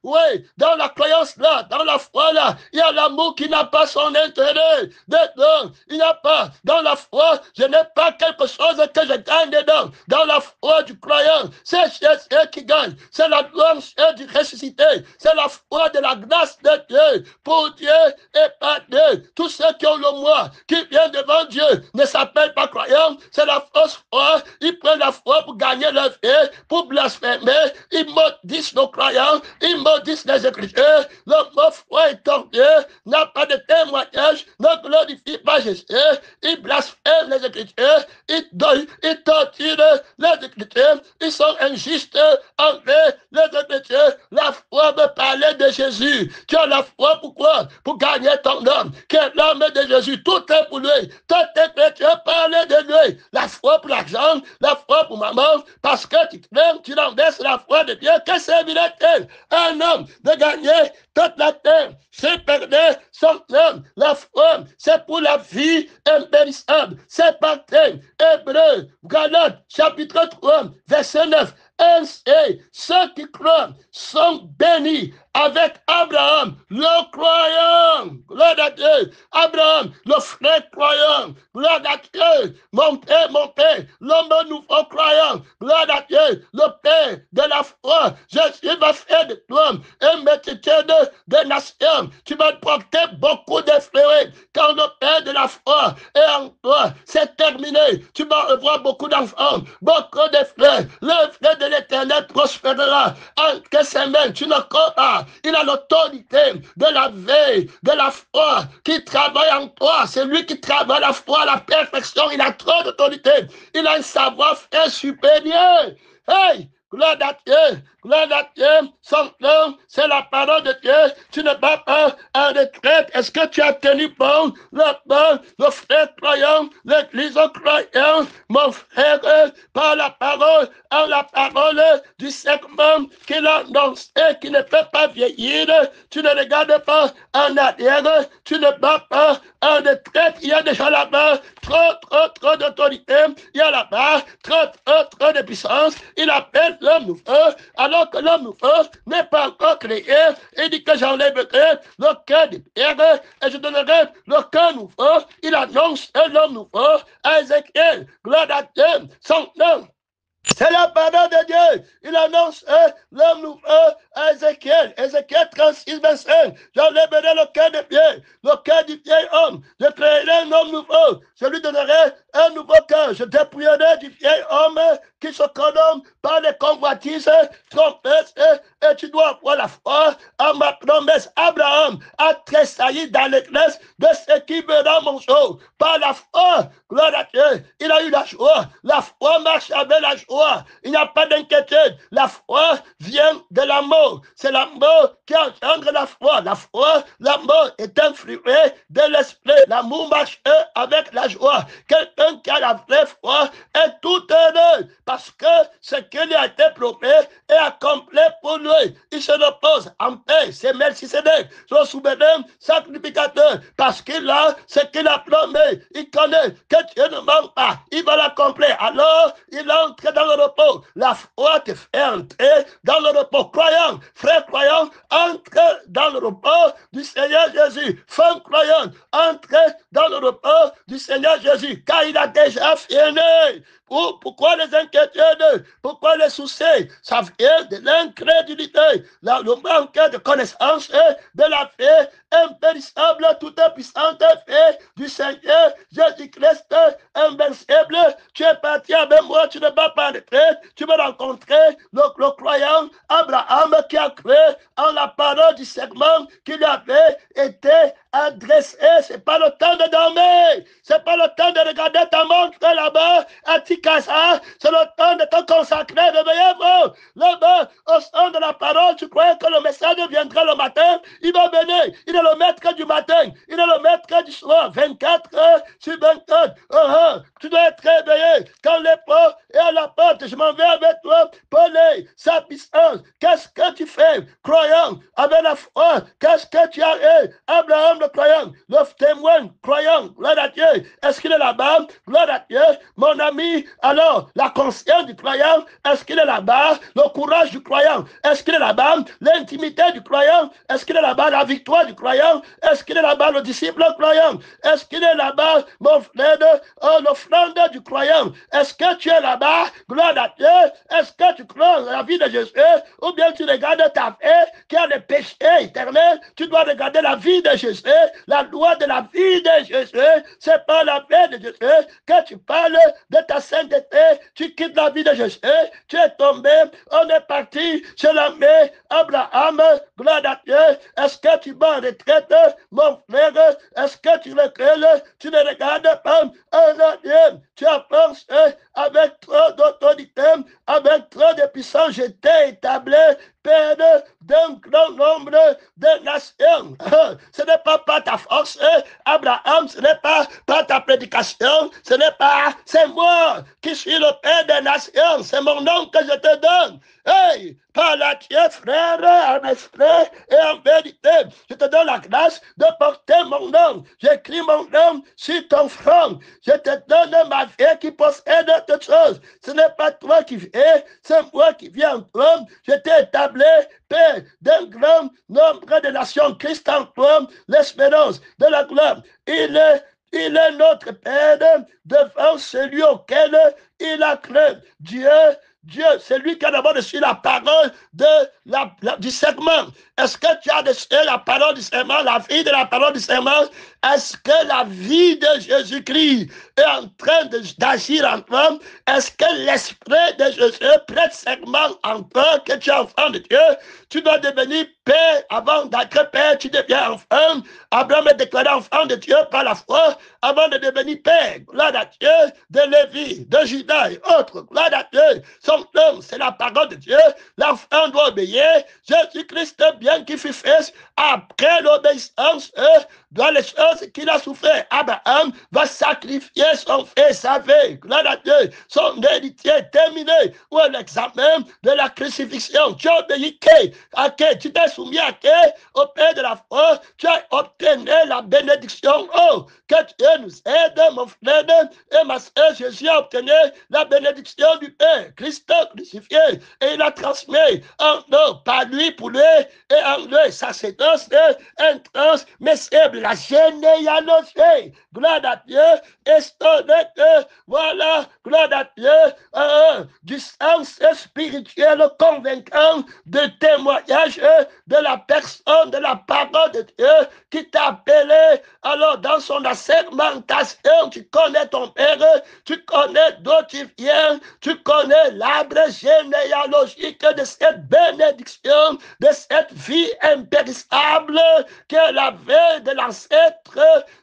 Oui, dans la croyance là, dans la foi là, il y a l'amour qui n'a pas son intérêt dedans. Il n'y a pas, dans la foi, je n'ai pas quelque chose que je gagne dedans. Dans la foi du croyant, c'est Jésus qui gagne. C'est la gloire du ressuscité. C'est la foi de la grâce de Dieu. Pour Dieu et par Dieu. Tous ceux qui ont le moi, qui viennent devant Dieu, ne s'appellent pas croyants. C'est la fausse foi. Ils prennent la foi pour gagner leur vie, pour blasphémer. Ils maudissent nos croyants. Ils maudissent les Écritures. Le mot foi est tordu, n'a pas de témoignage, ne glorifie pas Jésus. Ils blasphèment les Écritures. Ils torturent les Écritures. Ils sont injustes envers les Écritures. La foi veut parler de Jésus. Tu as la foi pourquoi? Pour gagner ton homme, qui est l'homme de Jésus. Tout est pour lui. Tout est que tu as parlé de lui. La foi pour l'argent, la foi pour maman, parce que tu renverses la foi de Dieu. Que servirait-il un homme de gagner toute la terre? C'est perdre son homme. La foi, c'est pour la vie impérissable. C'est parti. Hébreux, Galates, chapitre 3, verset 9. Ainsi, ceux qui croient sont bénis avec Abraham, le croyant. Gloire à Dieu. Abraham, le frère croyant. Gloire à Dieu. Mon père, l'homme nouveau croyant. Gloire à Dieu. Le père de la foi. Jésus va faire de toi un multitude de nations. Tu vas porter beaucoup de fruits. Quand le père de la foi est en toi, c'est terminé. Tu vas avoir beaucoup d'enfants, beaucoup de frères. Le frère de l'Éternel prospérera. En que ses mains, tu ne crois pas. Il a l'autorité de la veille, de la foi qui travaille en toi. C'est lui qui travaille la foi à la perfection. Il a trop d'autorité. Il a un savoir-faire supérieur. Hey! Gloire à Dieu, gloire à Dieu, son nom, c'est la parole de Dieu. Tu ne vas pas en retraite. Est-ce que tu as tenu bon le frère croyant, l'église croyant, mon frère, par la parole, en la parole du segment qu'il a annoncé, qui ne peut pas vieillir. Tu ne regardes pas en arrière, tu ne vas pas en retraite. Il y a déjà là-bas trop d'autorité. Il y a là-bas trop de puissance. Il appelle l'homme nouveau, alors que l'homme nouveau n'est pas encore créé. Il dit que j'enlèverai le cœur de pierre et je donnerai le cœur nouveau. Il annonce l'homme nouveau à Ézéchiel. Gloire à Dieu, son nom. C'est la parole de Dieu. Il annonce l'homme nouveau à Ézéchiel. Ézéchiel 36, 25. J'enlèverai le cœur de pierre, le cœur du vieil homme. Je créerai un homme nouveau. Je lui donnerai un nouveau cœur. Je dépouillerai du vieil homme qui se condamne par les convoitises, trompeuses. Et tu dois avoir la foi en ma promesse. Abraham a tressailli dans l'église de ce qui verra mon jour. Par la foi, gloire à Dieu, il a eu la joie. La foi marche avec la joie. Il n'y a pas d'inquiétude. La foi vient de l'amour. C'est l'amour qui engendre la foi. La foi, l'amour est un fruit de l'esprit. L'amour marche avec la joie. Quelqu'un qui a la vraie foi est tout heureux parce que ce qui lui a été promis est accompli pour lui. lui, il se repose en paix. C'est Melchisédek, son souverain sacrificateur, parce qu'il a ce qu'il a promis. Il connaît que Dieu ne manque pas. Il va l'accomplir. Alors, il entre dans le repos. La foi te fait entrer dans le repos. Croyant, frère croyant, entre dans le repos du Seigneur Jésus. Femme croyante, entre dans le repos du Seigneur Jésus, car il a déjà fini. Pourquoi les inquiétudes? Pourquoi les soucis? Ça vient de l'incrédulité, le manque de connaissance de la paix impérissable, toute puissante paix du Seigneur Jésus-Christ invincible. Tu es parti avec moi, tu ne vas pas rentrer, tu vas rencontrer le croyant Abraham qui a cru en la parole du serment qui lui avait été adressé. C'est pas le temps de dormir, c'est pas le temps de regarder ta montre là-bas à Tikasa, c'est le temps de te consacrer. Réveillez-vous là-bas au sein de la parole. Tu croyais que le message viendra le matin? Il va venir. Il est le maître du matin, il est le maître du soir, 24 heures sur 24. Tu dois être réveillé quand les pauvres est à la porte. Je m'en vais avec toi pour sa puissance. Qu'est-ce que tu fais, croyant, avec la foi? Qu'est-ce que tu as eu? Abraham le croyant, le témoin croyant, gloire à Dieu. Est-ce qu'il est là-bas? Gloire à Dieu, mon ami. Alors, la conscience du croyant, est-ce qu'il est là-bas? Le courage du croyant, est-ce qu'il est là-bas? L'intimité du croyant, est-ce qu'il est là-bas? La victoire du croyant, est-ce qu'il est là-bas? Le disciple croyant, est-ce qu'il est là-bas? Mon frère, l'offrande du croyant, est-ce que tu es là-bas? Gloire à Dieu. Est-ce que tu crois à la vie de Jésus? Ou bien tu regardes ta vie qui a des péchés éternels? Tu dois regarder la vie de Jésus, la loi de la vie de Jésus. C'est pas la vie de Jésus que tu parles de ta sainteté. Tu quittes la vie de Jésus, tu es tombé, on est parti sur la main Abraham, gloire à Dieu. Est-ce que tu vas en retraite, mon frère? Est-ce que tu recules? Tu ne regardes pas un Dieu. Tu avances avec trop d'autorité, avec trop de puissance. Je t'ai établi père d'un grand nombre de nations. Ce n'est pas par ta force, Abraham, ce n'est pas par ta prédication, ce n'est pas, c'est moi qui suis le père des nations, c'est mon nom que je te donne. Hey, par la Dieu, frère, en esprit et en vérité, je te donne la grâce de porter mon nom. J'écris mon nom sur ton front. Je te donne ma vie qui possède toutes choses. Ce n'est pas toi qui viens, c'est moi qui viens en toi. Je t'ai établi père d'un grand nombre de nations. Christ en toi, l'espérance de la gloire. Il est notre Père devant celui auquel il a cru. Dieu, c'est lui qui a d'abord reçu la parole du serment. Est-ce que tu as reçu la parole du serment, la vie de la parole du serment? Est-ce que la vie de Jésus-Christ est en train d'agir en toi? Est-ce que l'esprit de Jésus prête serment en toi que tu es enfant de Dieu? Tu dois devenir père avant d'être père, tu deviens enfant. Abraham est déclaré enfant de Dieu par la foi avant de devenir père. Gloire à Dieu, de Lévi, de Judas et autres. Gloire à Dieu. Son nom, c'est la parole de Dieu. L'enfant doit obéir. Jésus-Christ, bien qu'il fut fait, après l'obéissance, dans les choses qu'il a souffert, Abraham va sacrifier son fils, sa vie. Gloire à Dieu. Son héritier est terminé. Ou l'examen de la crucifixion. Tu as obéi à qui? Tu t'es soumis à qui? Au Père de la foi. Tu as obtenu la bénédiction. Oh, que Dieu nous aide, mon frère et ma soeur. Jésus a obtenu la bénédiction du Père. Christ crucifié. Et il a transmis en nous, par lui, pour lui, et en lui, sacerdoce intransmissible. La généalogie. Gloire à Dieu. Voilà, gloire à Dieu. Du sens spirituel convaincant de témoignage de la personne, de la parole de Dieu qui t'a appelé. Alors, dans son assermentation, tu connais ton Père, tu connais d'où tu viens, tu connais l'arbre généalogique de cette bénédiction, de cette vie impérissable qui est la vie de l'ancêtre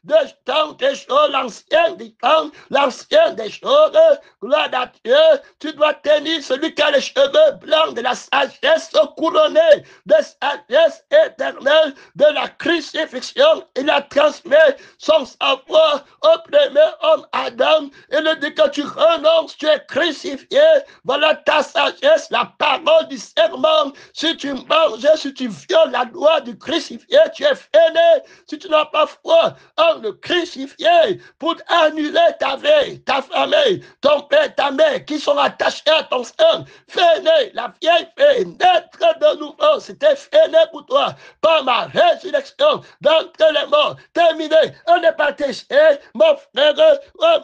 de tant de choses, l'ancien des temps, l'ancien des choses. Gloire à Dieu, tu dois tenir celui qui a les cheveux blancs de la sagesse couronnée, de sagesse éternelle, de la crucifixion. Il a transmis son savoir au premier homme Adam. Il lui dit que tu renonces, tu es crucifié. Voilà ta sagesse, la parole du serment. Si tu manges, si tu violes la loi du crucifié, tu es freiné. Si tu n'as pas foi en le crucifié pour annuler ta vie, ta famille, ton père, ta mère, qui sont attachés à ton sein, freiné, la vieille fille, naître de nouveau, c'était freiné pour toi par ma résurrection d'entre les morts. Terminé, on n'est pas testé, mon frère,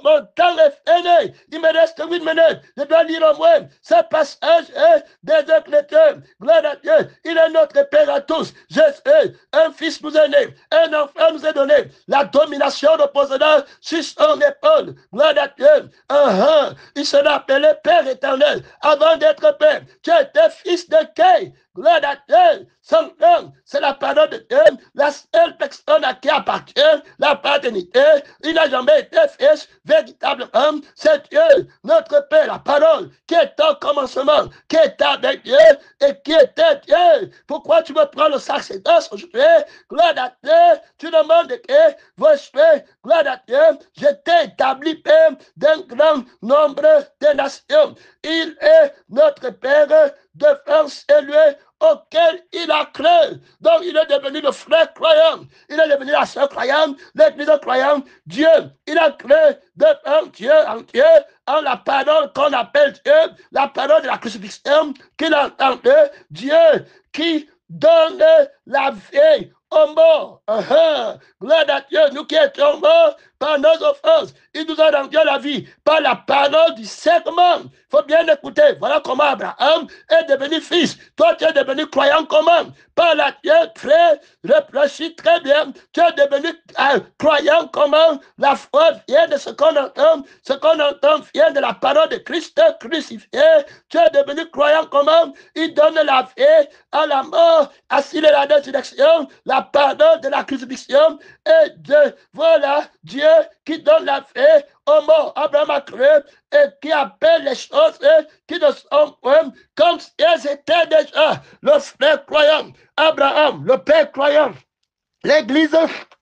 mon temps est freiné. Il me reste 8 minutes, je dois lire au moins ce passage des Écritures. Gloire à Dieu, il est notre Père à tous. Jésus, un fils nous est né, un enfant nous est donné. La domination de possédeur sur son épaule. Gloire à Dieu. Il sera appelé Père éternel. Avant d'être Père, tu étais fils de Caïn. Gloire à Dieu. Son nom, c'est la parole de Dieu. La seule personne à qui appartient la paternité. Il n'a jamais été fils véritablement. C'est Dieu, notre Père, la parole, qui est au commencement, qui est avec Dieu et qui était Dieu. Pourquoi tu me prends le sacerdoce aujourd'hui? Gloire à Dieu. Tu demandes que vos cheveux, gloire à Dieu, je t'ai établi Père d'un grand nombre de nations. Il est notre Père de France et lui auquel il a cru. Donc, il est devenu le frère croyant. Il est devenu la sœur croyante, l'église croyante. Dieu, il a cru devant Dieu, en la parole qu'on appelle Dieu, la parole de la crucifixion qu'il a entendue. Dieu qui donne la vie aux morts. Gloire à Dieu, nous qui étions morts par nos offenses, il nous a rendu la vie par la parole du serment. Il faut bien écouter. Voilà comment Abraham est devenu fils. Toi, tu es devenu croyant comment? Par la Dieu très réfléchi très bien. Tu es devenu croyant comment? La foi vient de ce qu'on entend. Ce qu'on entend vient de la parole de Christ crucifié. Tu es devenu croyant comment? Il donne la vie à la mort, assis de la résurrection, la parole de la crucifixion et de voilà Dieu qui donne la vie aux morts. Abraham a cru et qui appelle les choses qui ne sont point comme si elles étaient déjà. Le frère croyant, Abraham, le père croyant, l'église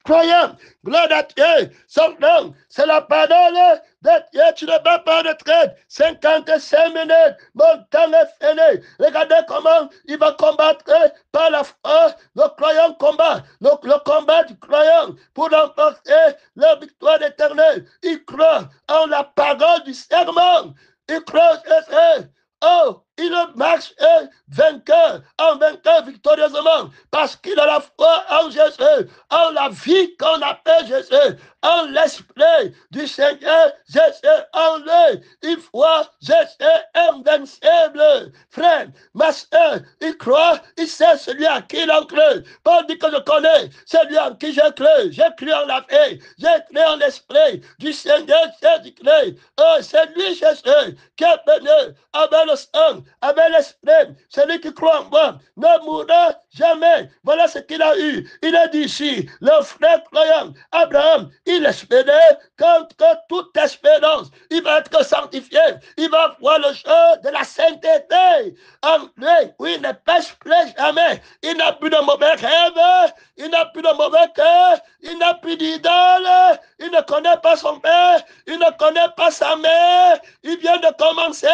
croyante, gloire à Dieu, son nom, c'est la parole de Dieu, tu ne vas pas de traite, 55 minutes, mon temps est fini. Regardez comment il va combattre par la foi, le croyant combat, le combat du croyant pour remporter la victoire éternelle. Il croit en la parole du serment, il croit oh, il marche vainqueur, en vainqueur victorieusement, parce qu'il a la foi en Jésus, en la vie qu'on appelle Jésus, en l'esprit du Seigneur Jésus en lui. Il voit Jésus invincible. Frère, ma soeur, il croit, il sait celui à qui il a cru. Paul dit que je connais celui en qui j'ai cru. J'ai cru en la vie, j'ai cru en l'esprit du Seigneur Jésus-Christ. Oh, c'est lui Jésus qui est venu avec le sang, avec l'esprit. Celui qui croit en moi ne mourra jamais. Voilà ce qu'il a eu. Il a dit ici, le frère croyant, Abraham, il espérait contre toute espérance. Il va être sanctifié. Il va voir le jeu de la sainteté. En lui, où il ne pêche plus jamais. Il n'a plus de mauvais rêves. Il n'a plus de mauvais cœur. Il n'a plus d'idole. Il ne connaît pas son père. Il ne connaît pas sa mère. Il vient de commencer.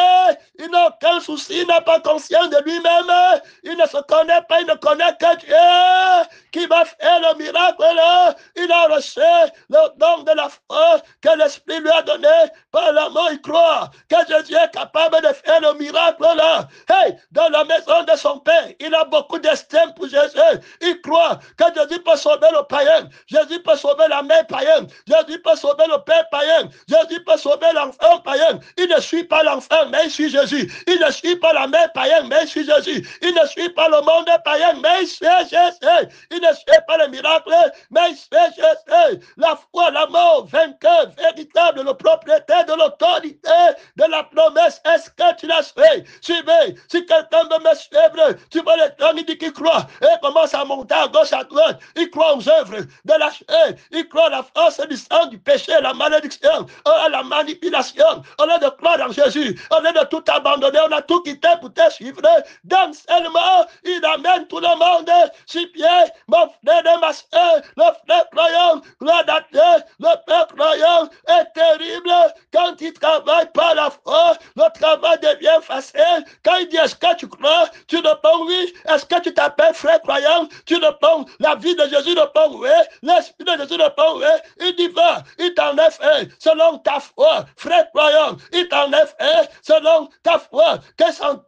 Il n'a aucun souci. Il n'a pas conscience de lui-même. Il ne se connaît pas. Il ne connaît que Dieu qui va faire le miracle là. Il a reçu le don de la foi que l'Esprit lui a donné. Par l'amour, il croit que Jésus est capable de faire le miracle là. Hey, dans la maison de son père, il a beaucoup d'estime pour Jésus. Il croit que Jésus peut sauver le païen. Jésus peut sauver la mère païenne. Jésus peut sauver le père païen. Jésus peut sauver l'enfant païen. Il ne suit pas l'enfant, mais il suit Jésus. Il ne suit pas la mère païenne, mais il suit Jésus. Il ne suit pas le monde païen, mais il suit Jésus. Il ne suit pas le miracle, mais il suit Jésus. La foi, la mort, vainqueur, véritable, le propriétaire de l'autorité, de la promesse. Est-ce que tu l'as fait? Suivez. Si quelqu'un veut me suivre, tu vois le temps, il dit qu'il croit. Et commence à monter à gauche, à droite. Il croit aux œuvres de la chair. Il croit à la force du sang, du péché, la malédiction, au lieu de la manipulation, au lieu de croire en Jésus, au lieu de tout abandonner, on a tout quitté pour te suivre. Donne seulement, il amène tout le monde sur pied, mon frère et ma soeur, le frère croyant, gloire à Dieu, le frère croyant est terrible quand il travaille par la foi, le travail devient facile. Quand il dit est-ce que tu crois, tu réponds oui. Est-ce que tu t'appelles frère croyant, tu réponds la vie de Jésus répond oui, l'esprit de Jésus répond oui. Il dit va, il t'enlève selon ta foi, frère croyant, il t'enlève selon ta foi,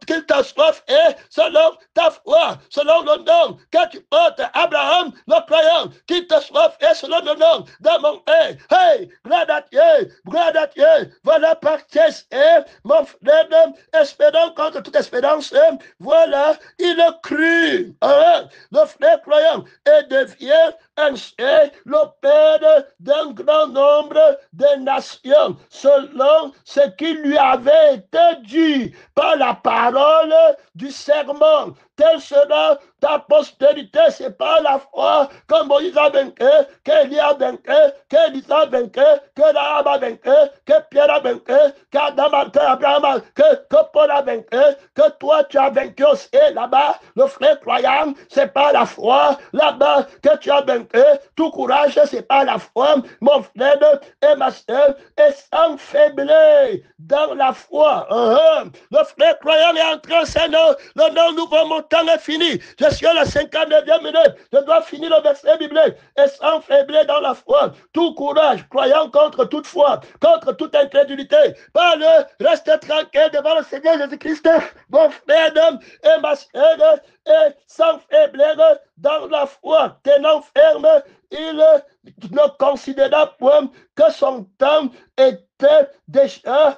qu'il te soit selon ta foi, selon le nom que tu portes, Abraham, le croyant, qu'il te soit selon le nom de mon père. Hey, gloire à Dieu, gloire à Dieu. Voilà par mon frère, espérant contre toute espérance, voilà, il a cru, le frère croyant, et devient ainsi le père d'un grand nombre de nations, selon ce qui lui avait été dit par la parole du serment. Telle sera ta postérité, c'est pas la foi que Moïse a vaincu, qu'Élie a vaincu, qu'Élisa a vaincu, que Rahab a vaincu, que Pierre a vaincu, qu'Abraham, que Paul a vaincu, que toi tu as vaincu aussi là-bas, le frère croyant, c'est pas la foi, là-bas que tu as vaincu, tout courage, c'est pas la foi, mon frère et ma soeur, et sans faiblesse dans la foi. Le frère croyant est entré en scène, le nom nouveau, mon temps est fini. Je suis à la 59e minute. Je dois finir le verset biblique. Et sans faiblesse dans la foi, tout courage, croyant contre toute foi, contre toute incrédulité. Parle, reste tranquille devant le Seigneur Jésus-Christ, mon frère et ma soeur, et sans faiblesse dans la foi, tenant ferme, il ne considéra point que son temps était déjà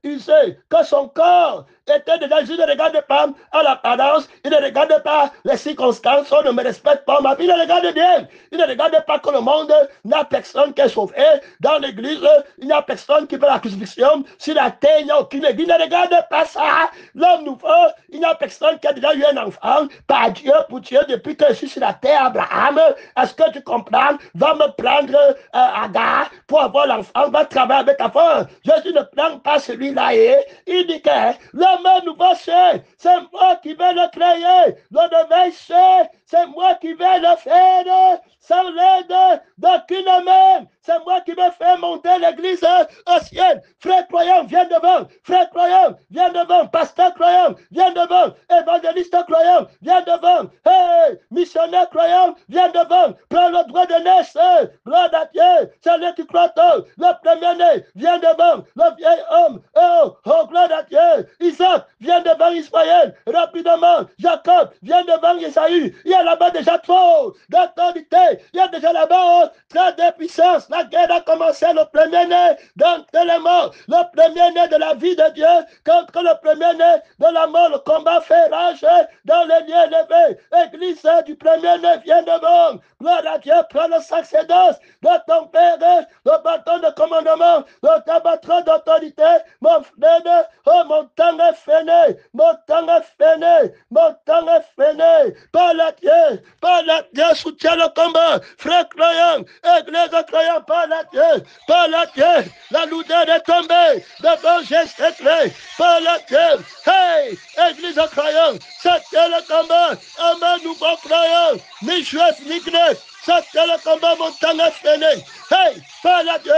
usé, que son corps était déjà, je ne regarde pas à l'apparence, il ne regarde pas les circonstances, on ne me respecte pas ma vie, il ne regarde bien, il ne regarde pas que le monde n'a personne qui est sauvé, dans l'église, il n'y a personne qui fait la crucifixion, sur la terre, il n'y a aucune église, il ne regarde pas ça, l'homme nouveau, il n'y a personne qui a déjà eu un enfant, par Dieu, pour Dieu, depuis que je suis sur la terre, Abraham, est-ce que tu comprends, va me prendre Agar pour avoir l'enfant, va travailler avec ta femme, Jésus ne prend pas celui-là, et il dit que l'homme nouveau c'est moi qui vais le créer, le réveil c'est moi qui vais le faire, sans l'aide d'aucune main, c'est moi qui vais faire monter l'église au ciel. Frère croyant, viens devant, frère croyant, viens devant, pasteur croyant, viens devant, évangéliste croyant, viens devant, hey, missionnaire croyant, viens devant, prends le droit de naître, gloire à Dieu, celui qui croit tôt, le premier-né, viens devant, le vieil homme, oh, gloire à Dieu, Isaac, viens devant Ismaël, rapidement, Jacob, viens devant Esaü, il y a là-bas déjà trop d'autorité, il y a déjà là-bas très de puissance, la guerre a commencé, le premier-né d'entre les morts, le premier-né de la vie de Dieu contre le premier-né de la mort, le combat fait rage dans les lieux élevés, église du premier-né vient devant, gloire à Dieu, prends le sacerdoce de ton père, le bâton de commandement, le tabatron d'autorité, mon frère, oh mon temps est fini, mon temps est fini, mon temps est fini, par la Dieu, soutient le combat, frère croyant, église croyant, par la Dieu, la lourdeur est tombée, devant Jésus-Christ, par la Dieu, hey, église croyant, c'était le combat, amen, nouveau croyant, ni juif, ni grec, c'était le combat, mon temps est fini, hey, par la Dieu.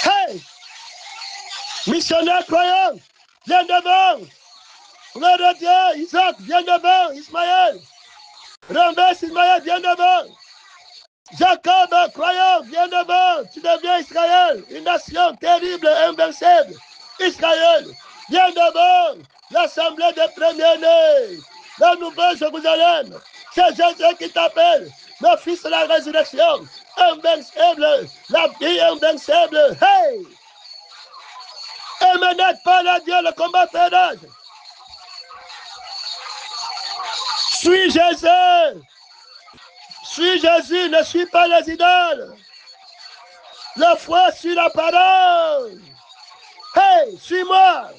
Hey! Missionnaire croyant, viens devant. Gloire à Dieu, Isaac, viens devant. Ismaël, renverse Ismaël, viens devant. Jacob, croyant, viens devant. Tu deviens Israël, une nation terrible, invincible. Israël, viens devant. L'assemblée des premiers-nés, la nouvelle Jérusalem. C'est Jésus qui t'appelle, le fils de la résurrection, invincible, la vie invincible. Hey! Et menez par la Dieu, le combat fait rage. Suis Jésus. Suis Jésus, ne suis pas les idoles. La foi sur la parole. Hey, suis-moi.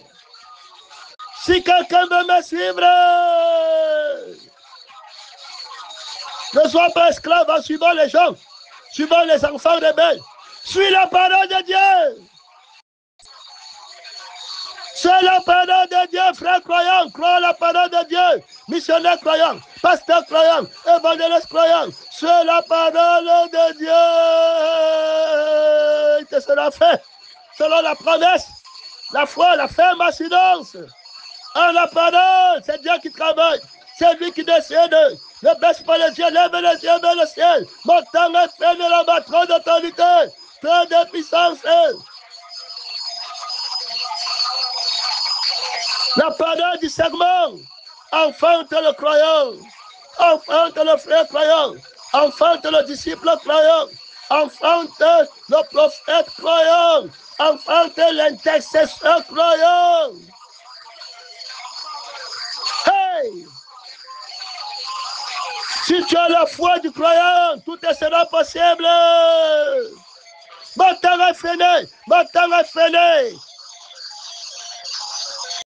Si quelqu'un veut me suivre, ne sois pas esclave en suivant les gens, suivant les enfants rebelles. Suis la parole de Dieu. C'est la parole de Dieu, frère croyant. Crois la parole de Dieu. Missionnaire croyant, pasteur croyant, évangéliste croyant. C'est la parole de Dieu que cela fait. Selon la promesse, la foi, la ferme assurance. En la parole, c'est Dieu qui travaille. C'est lui qui décide. Ne baisse pas les yeux, lève les yeux vers le ciel. Montant et fait de là-bas, trop d'autorité, trop de puissance. La parole du serment enfante le croyant, enfante le frère croyant, enfante le disciple croyant, enfante le prophète croyant, enfante l'intercesseur croyant. Hey! Si tu as la foi du croyant, tout sera possible. Maintenant est fini,